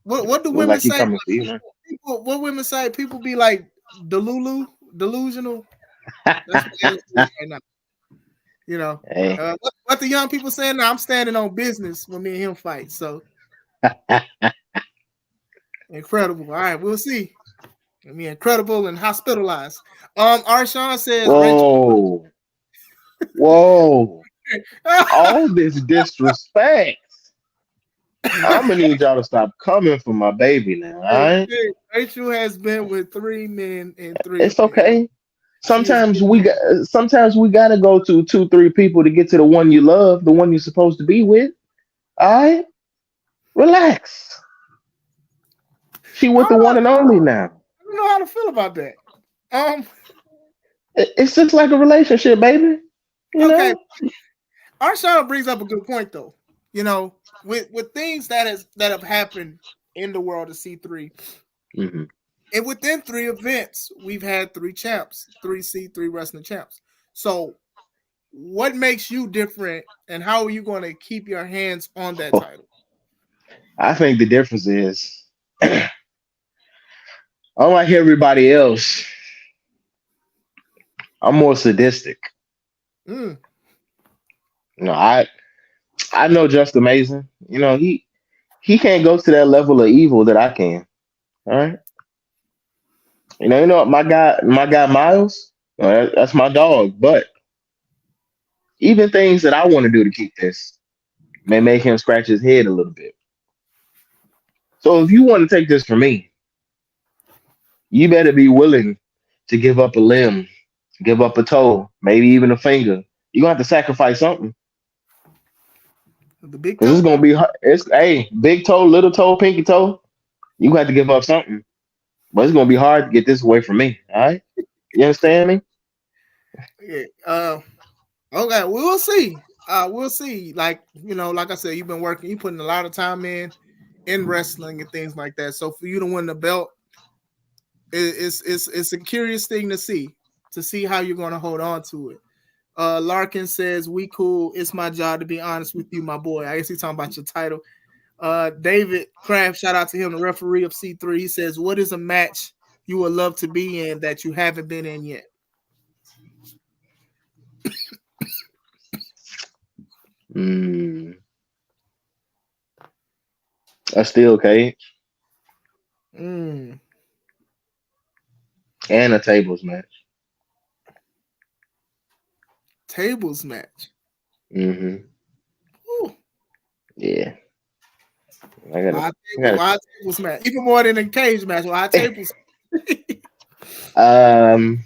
S1: what do
S2: Look
S1: women
S2: like he
S1: say?
S2: coming for you, man.
S1: What women say? People be like delusional. That's what Alex is right now. You know,
S2: Hey.
S1: what the young people saying now? I'm standing on business when me and him fight. So incredible. All right, we'll see. I mean, incredible and hospitalized. Arshawn says Rachel.
S2: Whoa. Whoa. All this disrespect. I'm gonna need y'all to stop coming for my baby now, all right?
S1: Rachel has been with 3 men and
S2: It's
S1: 3 women.
S2: okay.
S1: She is
S2: Sometimes we gotta go to two, three people to get to the one you love, the one you're supposed to be with. All right? Relax. She
S1: I
S2: with the
S1: don't know.
S2: one and only now.
S1: I don't know how to feel about that. Um,
S2: It's just like a relationship, baby. You
S1: okay.
S2: know?
S1: Arshawn brings up a good point though. You know, with things that have happened in the world of C3,
S2: Hmm.
S1: and within 3 events, we've had 3 champs, 3 C3 wrestling champs. So, what makes you different, and how are you going to keep your hands on that title?
S2: I think the difference is, unlike everybody else, I'm more sadistic.
S1: Mm,
S2: You know, I know Just Amazing. He can't go to that level of evil that I can. All right. My guy Miles, that's my dog. But even things that I want to do to keep this may make him scratch his head a little bit. So if you want to take this from me, you better be willing to give up a limb, give up a toe, maybe even a finger. You're gonna have to sacrifice something.
S1: the big
S2: Because it's
S1: toe.
S2: gonna be hard. It's hey, big toe, little toe, pinky toe. You gonna have to give up something. But it's gonna be hard to get this away from me. All right. You understand me?
S1: Yeah. Okay. We'll see. We'll see. Like like I said, you've been working. You putting a lot of time in wrestling and things like that. So for you to win the belt, it's a curious thing to see how you're going to hold on to it. Larkin says, "We cool. It's my job to be honest with you, my boy." I guess he's talking about your title. David Kraft, shout out to him, the referee of C3. He says, "What is a match you would love to be in that you haven't been in yet?"
S2: Mm, a steel cage
S1: Mm,
S2: and a tables match.
S1: tables match.
S2: Hmm.
S1: Ooh,
S2: Yeah. I gotta. I gotta.
S1: why tables match? Even more than a cage match. Why tables?
S2: um,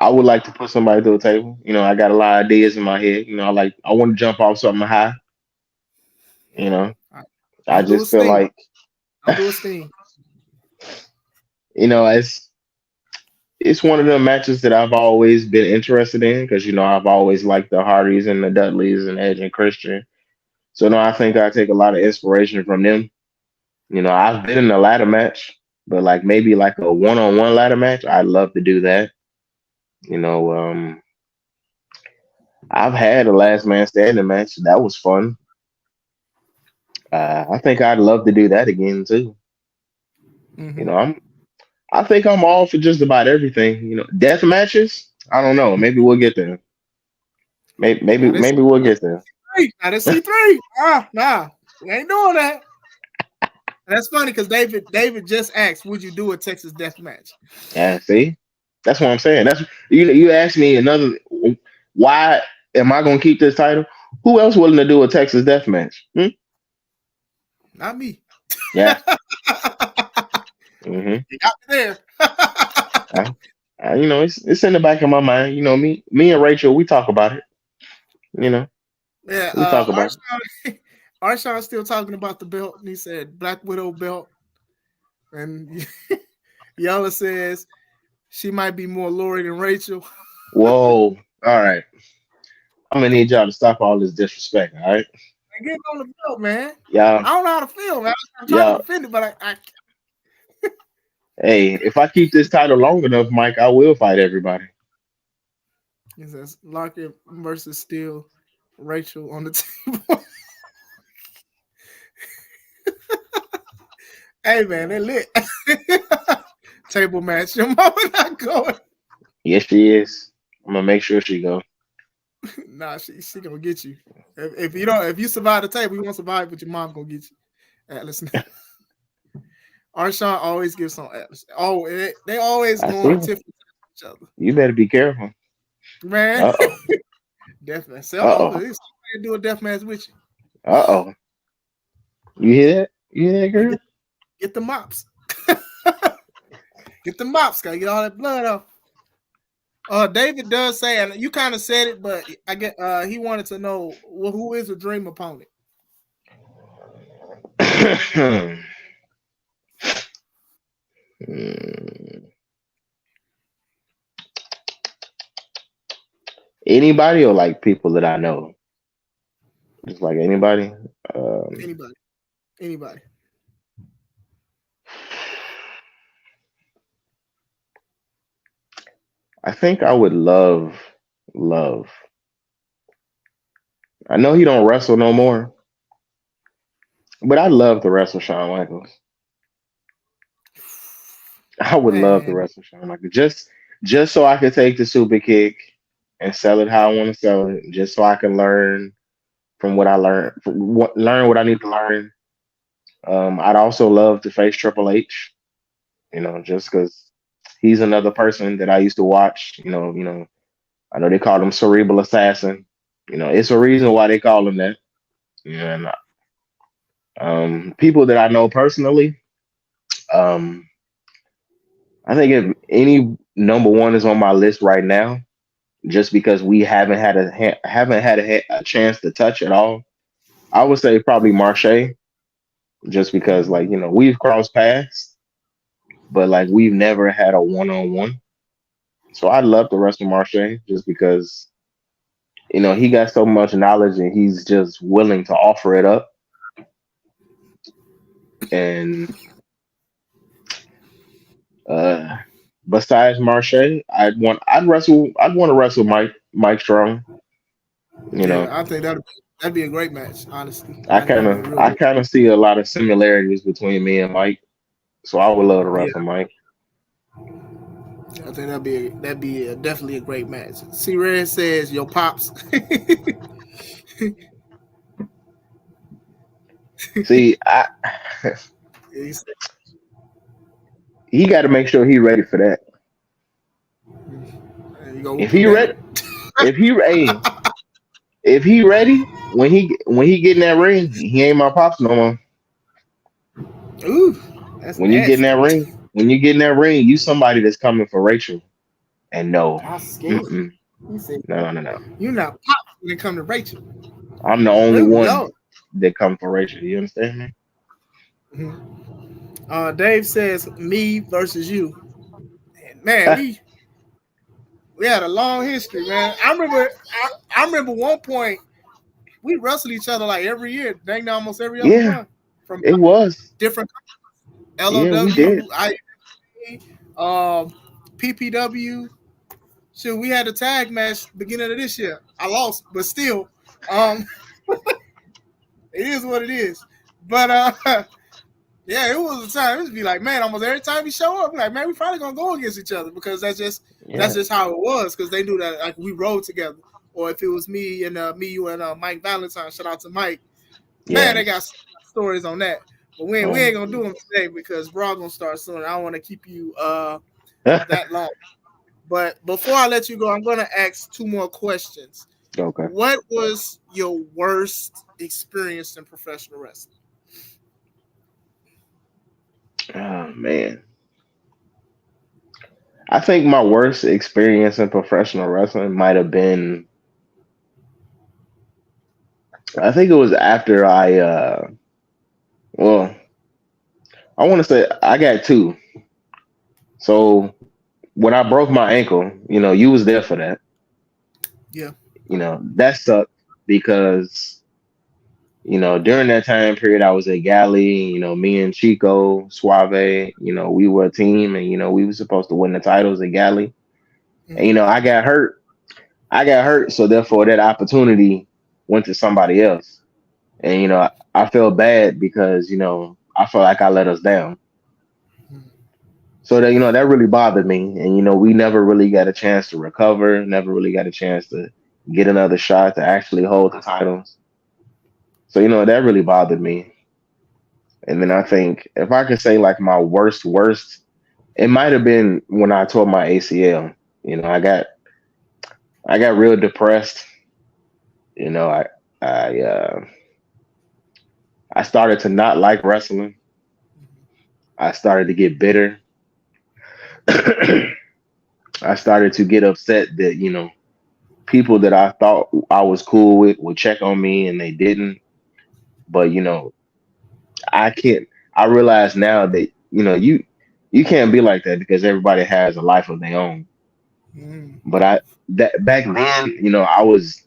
S2: I would like to put somebody to a table. I got a lot of ideas in my head. I want to jump off something high. You know, I
S1: Don't do a
S2: just feel
S1: sting.
S2: like,
S1: Don't do a sting.
S2: it's one of the matches that I've always been interested in because I've always liked the Hardys and the Dudleys and Edge and Christian. So no, I think I take a lot of inspiration from them. I've been in a ladder match, but like maybe like a one-on-one ladder match, I'd love to do that. You know, um, I've had a last man standing match. That was fun. I think I'd love to do that again too. You know, I think I'm all for just about everything. You know, death matches. I don't know. Maybe we'll get there.
S1: Now this
S2: Maybe we'll get there.
S1: C3. Now this C3. Nah, we ain't doing that. And that's funny because David just asked, "Would you do a Texas death match?"
S2: Yeah, see, that's what I'm saying. That's you asked me another. Why am I gonna keep this title? Who else willing to do a Texas death match? Hmm?
S1: Not me.
S2: Yeah. Hmm.
S1: You got me there.
S2: You know, it's in the back of my mind. You know, me and Rachel, we talk about it. You know,
S1: Yeah,
S2: we talk about it.
S1: Arshawn, Arshawn's still talking about the belt, and he said Black Widow belt, and Yella says she might be more Lori than Rachel.
S2: Whoa. All right. I'm gonna need y'all to stop all this disrespect. All right.
S1: And getting on the belt, man.
S2: Y'all,
S1: I don't know how to feel, man. I'm trying to
S2: y'all.
S1: defend it, but I
S2: Hey, if I keep this title long enough, Mike, I will fight everybody.
S1: it says Larkin versus Steele, Rachel on the table. Hey, man, they lit. Table match. Your mama not going.
S2: Yes, she is. I'm gonna make sure she go.
S1: Nah, she gonna get you. If you survive the table, you won't survive, but your mom gonna get you. Atlas. Arshawn always gives some Atlas. Oh, they always
S2: I see.
S1: going tiff each other.
S2: You better be careful.
S1: Man,
S2: Uh oh.
S1: death match.
S2: Uh
S1: So
S2: oh.
S1: they do a death match with you.
S2: Uh oh. You hear that? You hear that,
S1: Hey,
S2: girl?
S1: get the mops. Get the mops, gotta get all that blood off. David does say, and you kind of said it, but I get he wanted to know who is a dream opponent.
S2: Anybody or like people that I know? Just like anybody. Um,
S1: Anybody, anybody.
S2: I think I would love. I know he don't wrestle no more, but I love to wrestle Shawn Michaels. I would love to
S1: Man,
S2: wrestle Shawn Michaels just so I could take the super kick and sell it how I want to sell it, just so I can learn from what I learned, learn what I need to learn. I'd also love to face Triple H, you know, just because he's another person that I used to watch. I know they call him Cerebral Assassin. You know, it's a reason why they call him that. And people that I know personally, um, I think if any number one is on my list right now, just because we haven't had a chance to touch at all, I would say probably Marche, just because like we've crossed paths, but like we've never had a one on one. So I'd love to wrestle Marche just because he got so much knowledge and he's just willing to offer it up. And uh besides Marche, I'd want to wrestle Mike Strong. You
S1: yeah,
S2: know,
S1: I think that'd be a great match. Honestly, I think that'd be a real
S2: I
S1: good.
S2: kind of see a lot of similarities between me and Mike. So I would love to
S1: Yeah,
S2: wrestle Mike.
S1: I think definitely a great match. C Red says your pops.
S2: See, he got to make sure he's ready for that.
S1: You go
S2: If
S1: whoop him
S2: he
S1: daddy.
S2: ready, if he hey, if he ready when he get in that ring, he ain't my pops no more.
S1: Ooh, that's
S2: When you get in
S1: nasty.
S2: that ring, you somebody that's coming for Rachel. And no,
S1: I'm scared.
S2: mm-mm,
S1: He said,
S2: no.
S1: "You're not pops when it come to Rachel."
S2: I'm the only
S1: Oh
S2: one
S1: Lord.
S2: that come for Rachel. You understand me?
S1: Mhm. Dave says me versus you. Man, we had a long history, man. I remember one point we wrestled each other like every year, dang near almost every other
S2: Yeah,
S1: month from
S2: it was.
S1: different
S2: Yeah, we did.
S1: LOW, PPW. Shoot, we had a tag match beginning of this year. I lost, but still, um, it is what it is. But Yeah, it was a time. It would be like, man, almost every time we show up, like, man, we probably gonna go against each other because that's
S2: Yeah,
S1: just how it was. Because they knew that like we rode together, or if it was me and me, you and Mike Valentine. Shout out to Mike. Man, they got
S2: yes.
S1: stories on that. But
S2: Oh
S1: we
S2: my
S1: ain't gonna do them
S2: goodness.
S1: today because bro gonna start soon. I don't want to keep you that long. But before I let you go, I'm gonna ask two more questions.
S2: Okay.
S1: What was your worst experience in professional wrestling?
S2: Oh man. I think my worst experience in professional wrestling might have been, I think it was after well, I want to say I got two. So when I broke my ankle, you was there for that.
S1: Yeah.
S2: That sucked because, during that time period I was at Galley, me and Chico, Suave, we were a team and, we were supposed to win the titles at Galley. And,
S1: Mm-hmm.
S2: I got hurt. So therefore that opportunity went to somebody else. And, I felt bad because, I felt like I let us down. So that that really bothered me, and we never really got a chance to recover, never really got a chance to get another shot to actually hold the titles. So that really bothered me. And then I think if I could say like my worst, it might have been when I tore my ACL. I got real depressed. You know, I I I started to not like wrestling. I started to get bitter. I started to get upset that people that I thought I was cool with would check on me and they didn't. But I can't. I realize now that you can't be like that because everybody has a life of their own.
S1: Mm-hmm.
S2: But that back then, I was,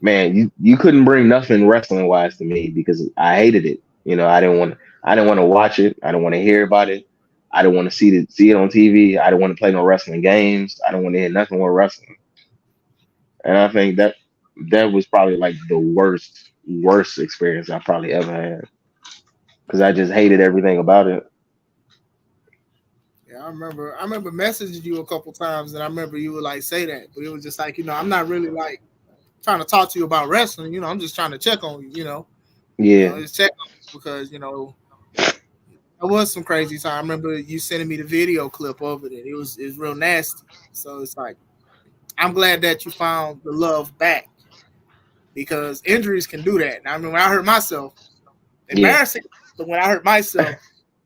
S2: man. You couldn't bring nothing wrestling wise to me because I hated it. I didn't want to watch it. I didn't want to hear about it. I didn't want to see it on TV. I didn't want to play no wrestling games. I didn't want to hear nothing with wrestling. And I think that was probably like the worst experience I probably ever had because I just hated everything about it.
S1: Yeah, I remember messaging you a couple times, and I remember you would like say that, but it was just like I'm not really like trying to talk to you about wrestling. I'm just trying to check on you.
S2: Yeah,
S1: Just check on you because it was some crazy time. I remember you sending me the video clip of it, and it was real nasty. So it's like I'm glad that you found the love back because injuries can do that. I mean, when I hurt myself,
S2: yeah,
S1: embarrassing, but when I hurt myself,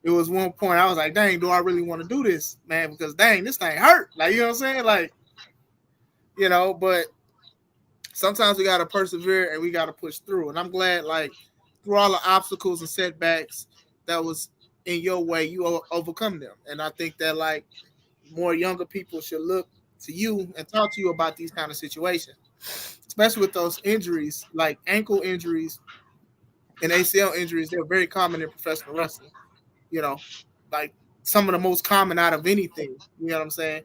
S1: it was one point I was like, dang, do I really want to do this, man? Because dang, this thing hurt. Like, you know what I'm saying? Like, but sometimes we gotta persevere and we gotta push through. And I'm glad, like, through all the obstacles and setbacks that was in your way, you overcome them. And I think that like more younger people should look to you and talk to you about these kind of situations, especially with those injuries, like ankle injuries and ACL injuries. They're very common in professional wrestling. You know, like some of the most common out of anything. You know what I'm saying?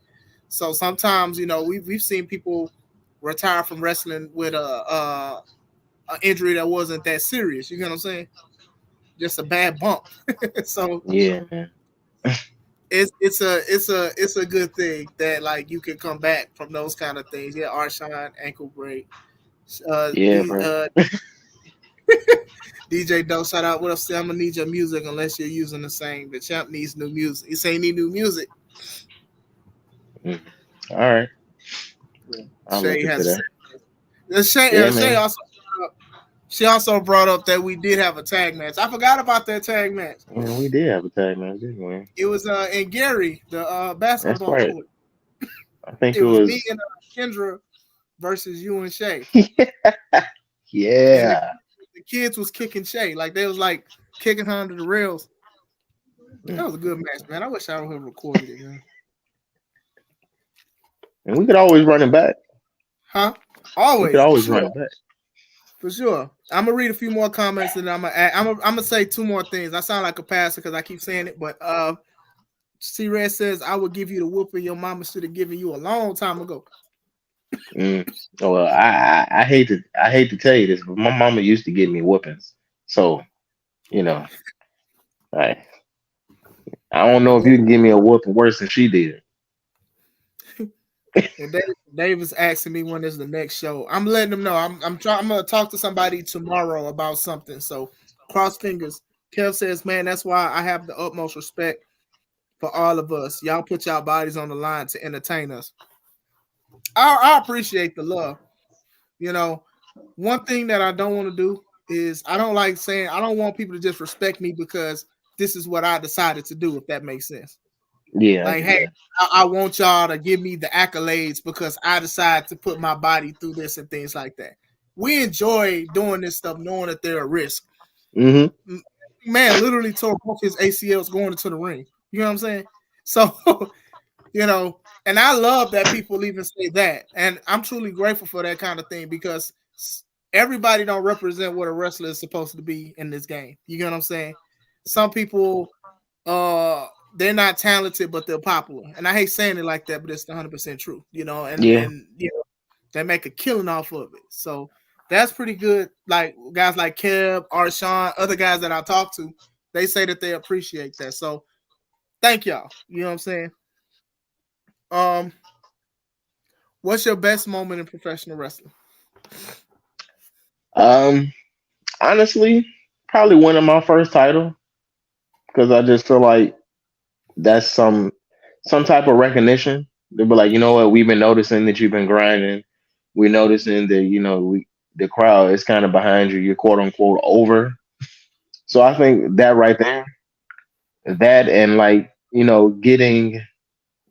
S1: So sometimes we've seen people retire from wrestling with a injury that wasn't that serious. You know what I'm saying? Just a bad bump. So
S2: yeah, man.
S1: it's a good thing that like you can come back from those kind of things. Yeah, Arshawn ankle break.
S2: Yeah,
S1: The
S2: bro.
S1: DJ Doe, shout out. What up? Say I'm gonna need your music unless you're using the same. The champ needs new music. You say he need new music.
S2: Mhm. All right, I'll look
S1: Shay
S2: into
S1: has a
S2: that.
S1: say.
S2: Yeah,
S1: Shay
S2: man.
S1: also she also brought up that we did have a tag match. I forgot about that tag match.
S2: Man, we did have a tag match, didn't we?
S1: It was in Gary, the
S2: That's
S1: basketball
S2: right.
S1: court.
S2: I think
S1: It
S2: it
S1: was me
S2: was.
S1: and Kendra versus you and Shay. And
S2: Yeah.
S1: the kids was kicking Shay. Like they was like kicking her under the rails. That
S2: Mm.
S1: was a good match, man. I wish I would have recorded it, man.
S2: And we could always run it back.
S1: Huh?
S2: We could
S1: Always, for
S2: always run
S1: sure.
S2: it back.
S1: For sure. I'm gonna read a few more comments and I'm gonna say two more things. I sound like a pastor because I keep saying it, but C Red says I would give you the whooping your mama should have given you a long time ago.
S2: Mm. Oh, well, I hate to tell you this, but my mama used to give me whoopings. So you know, Hey, I don't know
S1: And
S2: if you can give me a whooping worse than she did.
S1: Dave is asking me when is the next show. I'm letting him know. I'm trying. I'm gonna talk to somebody tomorrow about something. So cross fingers. Kev says, "Man, that's why I have the utmost respect for all of us. Y'all put y'all bodies on the line to entertain us. I appreciate the love. You know, one thing that I don't want to do is I don't like saying I don't want people to just respect me because this is what I decided to do. If that makes sense.
S2: Yeah, I
S1: Like,
S2: get
S1: hey,
S2: that.
S1: I want y'all to give me the accolades because I decided to put my body through this and things like that. We enjoy doing this stuff knowing that they're a risk.
S2: Hmm.
S1: Man literally tore both his ACLs going into the ring. You know what I'm saying? So, you know, and I love that people even say that. And I'm truly grateful for that kind of thing because everybody don't represent what a wrestler is supposed to be in this game. You get what I'm saying? Some people they're not talented, but they're popular. And I hate saying it like that, but it's 100% true, you know,
S2: Yeah.
S1: and you know, they make a killing off of it. So that's pretty good. Like guys like Kev, Arshawn, other guys that I talk to, they say that they appreciate that. So thank y'all. You know what I'm saying? Um, what's your best moment in professional wrestling?
S2: Um, honestly, probably winning my first title because I just feel like that's some type of recognition. They'll be like, you know what, we've been noticing that you've been grinding. We're noticing that the crowd is kind of behind you. You're quote unquote over. So I think that right there, that and like getting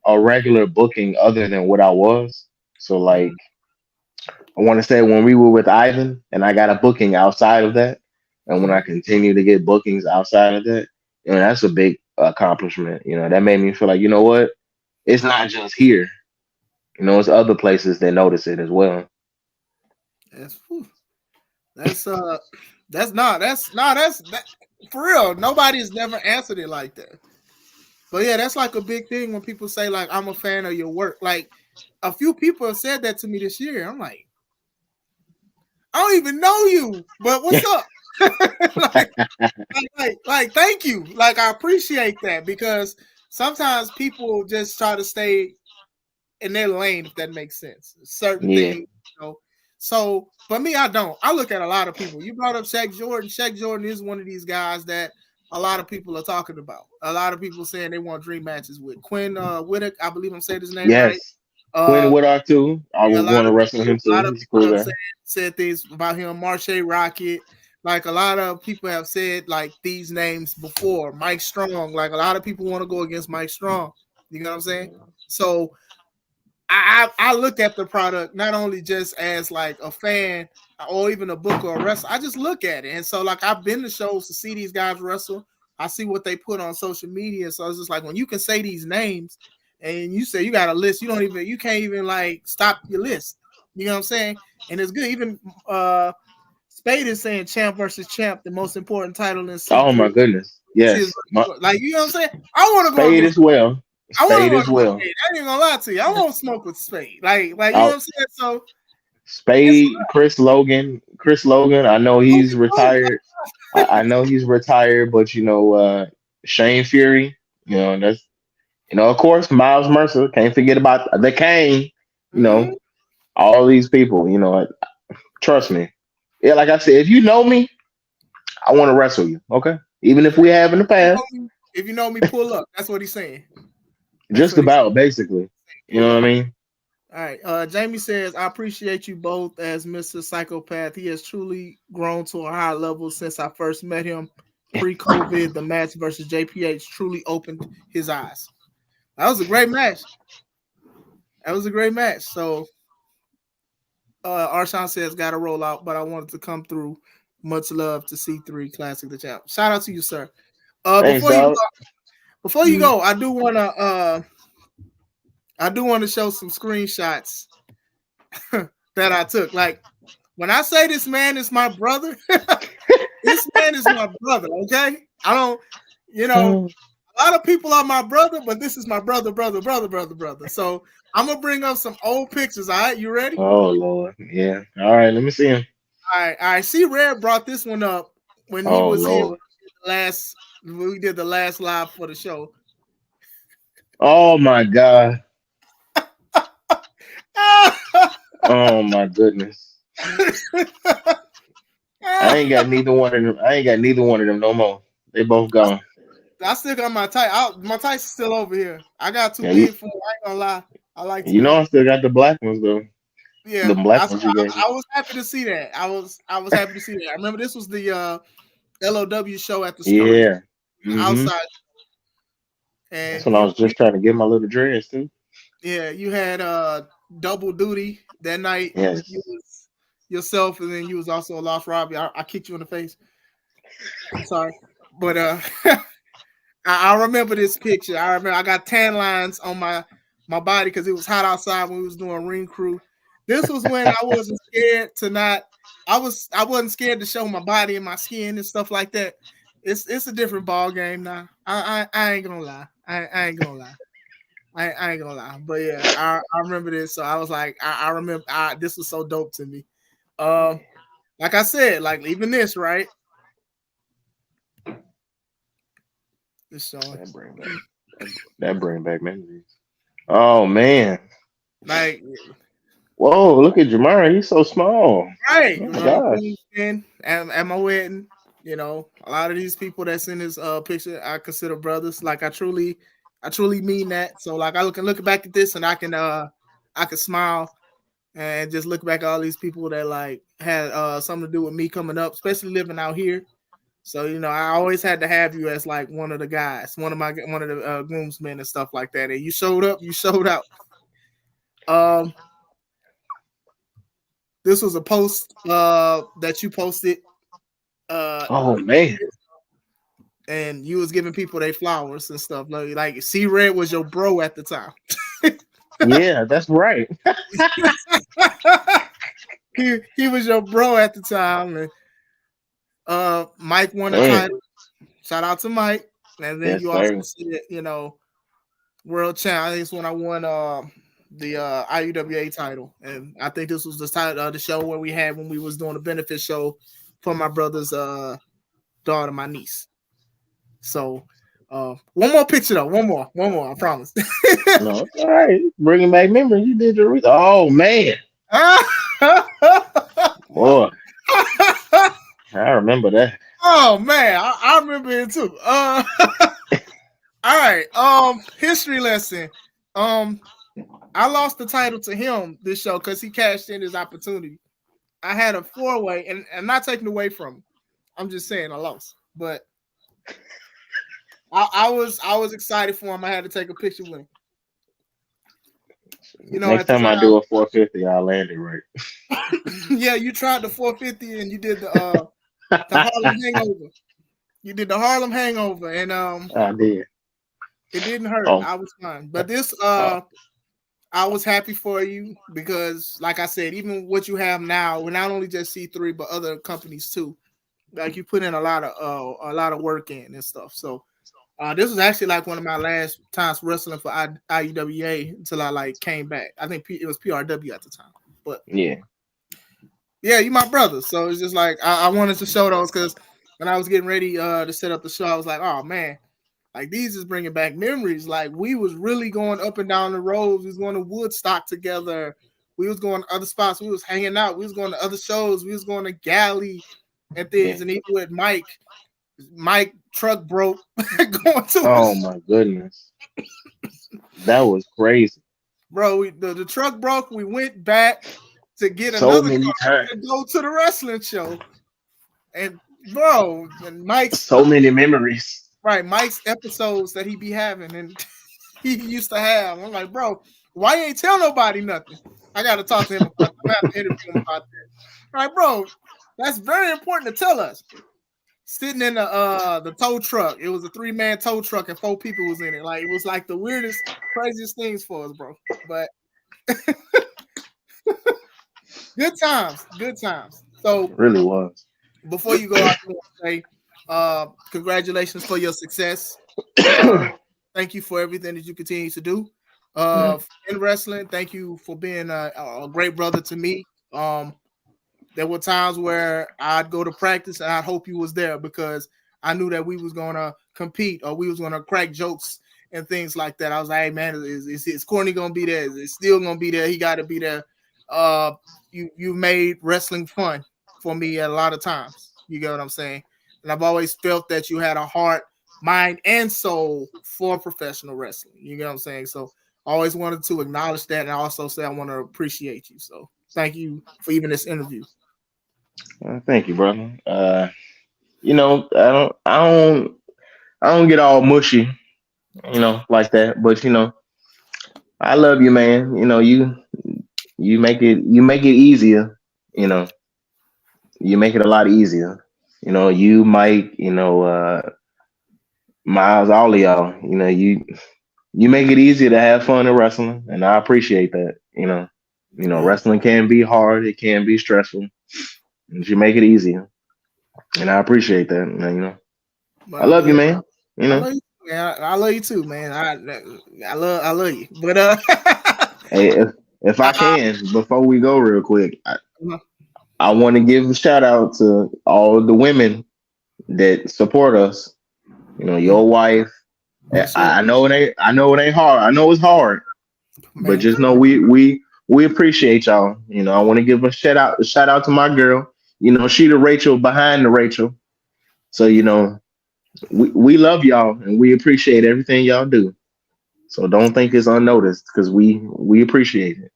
S2: a regular booking other than what I was. So like
S1: Mm-hmm.
S2: I want to say when we were with Ivan and I got a booking outside of that, and when I
S1: Mm-hmm.
S2: continue to get bookings outside of that, that's a big accomplishment. That made me feel like, you know what? It's not just here. It's other places that notice it as well.
S1: That's whew, that's that's that for real. Nobody's never answered it like that. But yeah, that's like a big thing when people say like I'm a fan of your work. Like a few people have said that to me this year. I'm like, I don't even know you, but what's up? Like, thank you. Like, I appreciate that because sometimes people just try to stay in their lane, if that makes sense. Certain
S2: Yeah.
S1: things, you know. So for me, I don't. I look at a lot of people. You brought up Shaq Jordan. Shaq Jordan is one of these guys that a lot of people are talking about. A lot of people saying they want dream matches with Quinn Whittick. I believe I'm saying his name right.
S2: Yes. Quinn
S1: Uh,
S2: Woodard too. I
S1: yeah,
S2: would want to wrestle him
S1: a
S2: too.
S1: lot of
S2: He's a
S1: people
S2: cool
S1: have
S2: guy.
S1: said things about him. Marche Rocket, like a lot of people have said like these names before. Mike Strong, like a lot of people want to go against Mike Strong. You know what I'm saying? So I look at the product not only just as like a fan or even a book or a wrestler. I just look at it, and so like I've been to shows to see these guys wrestle. I see what they put on social media, so it's just like when you can say these names and you say you got a list, you can't even like stop your list. You know what I'm saying? And it's good. Even Spade is saying champ versus champ, the most important title in
S2: Oh my
S1: C3.
S2: goodness. Yes.
S1: Like you know what I'm saying? I want to go
S2: Spade
S1: against
S2: as well.
S1: I want to
S2: Spade
S1: go
S2: as
S1: against
S2: well.
S1: Spade. I ain't gonna lie to you. I want to smoke with Spade. Like you know what
S2: Out
S1: I'm saying? So it's
S2: Spade, Chris Logan. Chris Logan, I know he's
S1: oh,
S2: retired. I know he's retired, but Shane Fury, that's of course, Miles Mercer. Can't forget about the Kane. You know,
S1: mm-hmm.
S2: all these people. Trust me. Yeah, like I said, if you know me, I want to wrestle you. Okay, even if we have in the past,
S1: If you know me, pull up. That's what he's saying. That's
S2: just
S1: what he's saying.
S2: about basically. You know
S1: Pull
S2: what I
S1: up.
S2: mean?
S1: All right. Jamie says, I appreciate you both as Mr. Psychopath. He has truly grown to a higher level since I first met him. Pre-COVID, the match versus JPH truly opened his eyes. That was a great match. That was a great match. So Arshawn says gotta roll out, but I wanted to come through. Much love to C3 Classic the Champ. Shout out to you, sir.
S2: Thanks, dog.
S1: Before you
S2: Mhm.
S1: go, I do want to show some screenshots that I took. Like when I say this man is my brother, this man is my brother. Okay, I don't, you know, a lot of people are my brother, but this is my brother. So I'm gonna bring up some old pictures. All right, you ready?
S2: Oh Lord, yeah. All right, let me see him.
S1: All right. See, Red brought this one up when he
S2: Oh
S1: was here
S2: Lord.
S1: last We did the last live for the show.
S2: Oh my god. Oh my goodness. I ain't got neither one of them. I ain't got neither one of them no more. They both gone.
S1: I still got my tight. My tight's still over here. I got too
S2: Yeah, you,
S1: big for 'em, I ain't gonna lie. I like too
S2: you know
S1: big.
S2: I still got the black ones though. The
S1: Yeah,
S2: black ones you gave me.
S1: I was happy to see that. I was happy to see that. I remember this was the LOW show at the store
S2: Yeah. Hmm.
S1: outside,
S2: That's
S1: and
S2: when I was just trying to get my little dreads too.
S1: yeah, you had double duty that night. You
S2: Yes.
S1: was yourself, and then you was also a lost Robbie. I kicked you in the face. I'm sorry, but I remember this picture. I remember I got tan lines on my body because it was hot outside when we was doing ring crew. This was when I wasn't scared to not. I wasn't scared to show my body and my skin and stuff like that. It's a different ball game now. I ain't gonna lie. I ain't gonna lie. I ain't gonna lie. But yeah, I remember this. So I was like, I remember this was so dope to me. Um, like I said, like even this right. It's showing.
S2: That bring back. That bring back memories. Oh man.
S1: Like
S2: Whoa! Look at Jamara. He's so small.
S1: right,
S2: Oh my gosh.
S1: at my wedding, a lot of these people that's in this picture I consider brothers. Like I truly mean that. So like I can look back at this and I can smile and just look back at all these people that like had something to do with me coming up, especially living out here. So I always had to have you as like one of the guys, one of the groomsmen and stuff like that. And you showed up, you showed out. Um, this was a post that you posted
S2: Oh man.
S1: and you was giving people their flowers and stuff. Like C Red was your bro at the time.
S2: Yeah, that's right.
S1: he was your bro at the time, and Mike won the
S2: Man.
S1: title. Shout out to Mike. And then
S2: Yes,
S1: you also
S2: sir.
S1: said, world champ. I think it's when I won the IUWA title, and I think this was the title the show where we had when we was doing a benefit show for my brother's daughter, my niece. So one more picture though, one more, I promise.
S2: No, it's all right. Bringing back memories. You did your Oh man, boy, I remember that.
S1: Oh man, I remember it too. All right. History lesson. Um, I lost the title to him this show because he cashed in his opportunity. I had a 4-way, and I'm not taking away from him. I'm just saying I lost, but I was excited for him. I had to take a picture with him.
S2: Next
S1: At the
S2: time I
S1: time,
S2: do a 450, I'll land it right.
S1: yeah, you tried the 450 and you did the Harlem Hangover. You did the Harlem Hangover, and
S2: I did.
S1: it didn't hurt.
S2: Oh,
S1: I was fine. But this
S2: oh,
S1: I was happy for you because, like I said, even what you have now, we're not only just C3, but other companies too. Like you put in a lot of work in and stuff. So this was actually like one of my last times wrestling for IUWA until I like came back. I think it was PRW at the time, but
S2: yeah.
S1: yeah, you my brother. So it's just like I wanted to show those because when I was getting ready to set up the show, I was like, oh man, like these is bringing back memories. Like we was really going up and down the roads. We was going to Woodstock together. We was going to other spots. We was hanging out. We was going to other shows. We was going to Galley and things.
S2: Yeah.
S1: And even with Mike truck broke going to
S2: Oh
S1: us.
S2: my goodness, that was crazy.
S1: Bro, the truck broke. We went back to get
S2: So
S1: another
S2: many
S1: car
S2: times.
S1: to go to the wrestling show. And bro, and Mike's
S2: So many memories.
S1: right, Mike's episodes that he be having and he used to have. I'm like, bro, why you ain't tell nobody nothing? I gotta talk to him about that. I have to interview him about that. All right, bro, that's very important to tell us. Sitting in the tow truck. It was a 3-man tow truck and 4 people was in it. Like it was like the weirdest, craziest things for us, bro. But good times, good times. So
S2: It really was.
S1: before you go out there and say, congratulations for your success. Uh, thank you for everything that you continue to do
S2: Mm,
S1: in wrestling. Thank you for being a great brother to me. There were times where I'd go to practice and I'd hope you was there because I knew that we was gonna compete or we was gonna crack jokes and things like that. I was like, hey man, is Courtney gonna be there? Is it still gonna be there? He got to be there. Uh, you made wrestling fun for me at a lot of times. You get what I'm saying? And I've always felt that you had a heart, mind, and soul for professional wrestling. You get what I'm saying? So I always wanted to acknowledge that, and I also say I want to appreciate you. So thank you for even this interview.
S2: Thank you, brother. I don't get all mushy, like that. But I love you, man. You make it easier. You know, you make it a lot easier. You Mike, Miles, all of y'all. You make it easier to have fun in wrestling, and I appreciate that.
S1: Man,
S2: Wrestling can be hard. It can be stressful. But you make it easier, and I appreciate that. I
S1: well,
S2: love you,
S1: yeah,
S2: man. You
S1: I
S2: know,
S1: love you, man. I love you too, man. I love you, but
S2: hey, if I
S1: I,
S2: can, before we go, real quick,
S1: I,
S2: I want to give a shout out to all the women that support us. Your wife.
S1: for sure,
S2: I know it ain't hard. I know it's hard, but
S1: man.
S2: just know we appreciate y'all. I want to give a shout out to my girl. She the Rachel behind the Rachel. So we love y'all and we appreciate everything y'all do. So don't think it's unnoticed because we appreciate it.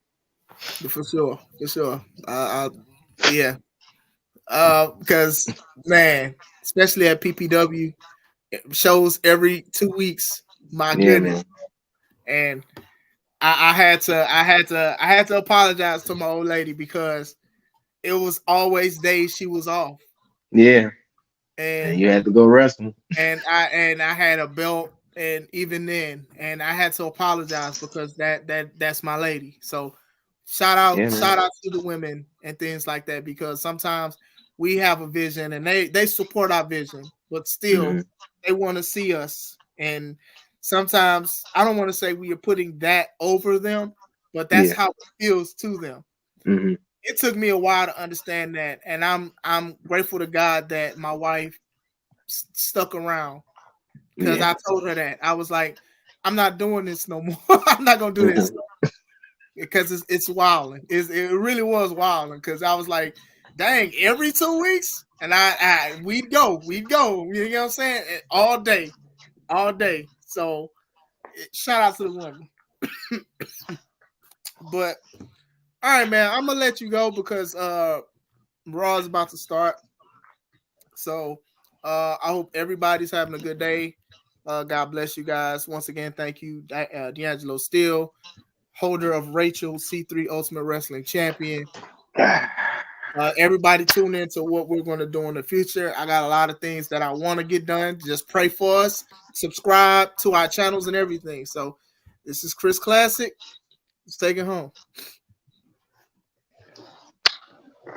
S1: For sure, for sure. Yeah. Because man, especially at PPW shows every 2 weeks. My
S2: Yeah,
S1: goodness,
S2: man.
S1: and I had to apologize to my old lady because it was always days she was off,
S2: Yeah, and
S1: and
S2: you had to go wrestle.
S1: I had a belt, and even then, and I had to apologize because that's my lady. So
S2: Yeah, man.
S1: shout out to the women and things like that because sometimes we have a vision and they support our vision, but still
S2: Hmm.
S1: they want to see us. And sometimes I don't want to say we are putting that over them, but that's
S2: Yeah.
S1: how it feels to them.
S2: Hmm.
S1: It took me a while to understand that, and I'm grateful to God that my wife stuck around because
S2: Yeah.
S1: I told her that I was like, I'm not doing this no more. I'm not gonna do this
S2: Hmm.
S1: because it's wilding. It really was wilding because I was like, dang, every 2 weeks, and we'd go. You know what I'm saying? All day, all day. So shout out to the women. But all right, man, I'm gonna let you go because Raw is about to start. So I hope everybody's having a good day. God bless you guys. Once again, thank you, D'Angelo Steele, holder of Rachel C3 Ultimate Wrestling Champion. Everybody tune in to what we're going to do in the future. I got a lot of things that I want to get done. Just pray for us. Subscribe to our channels and everything. So this is Chris Classic. Let's take it home.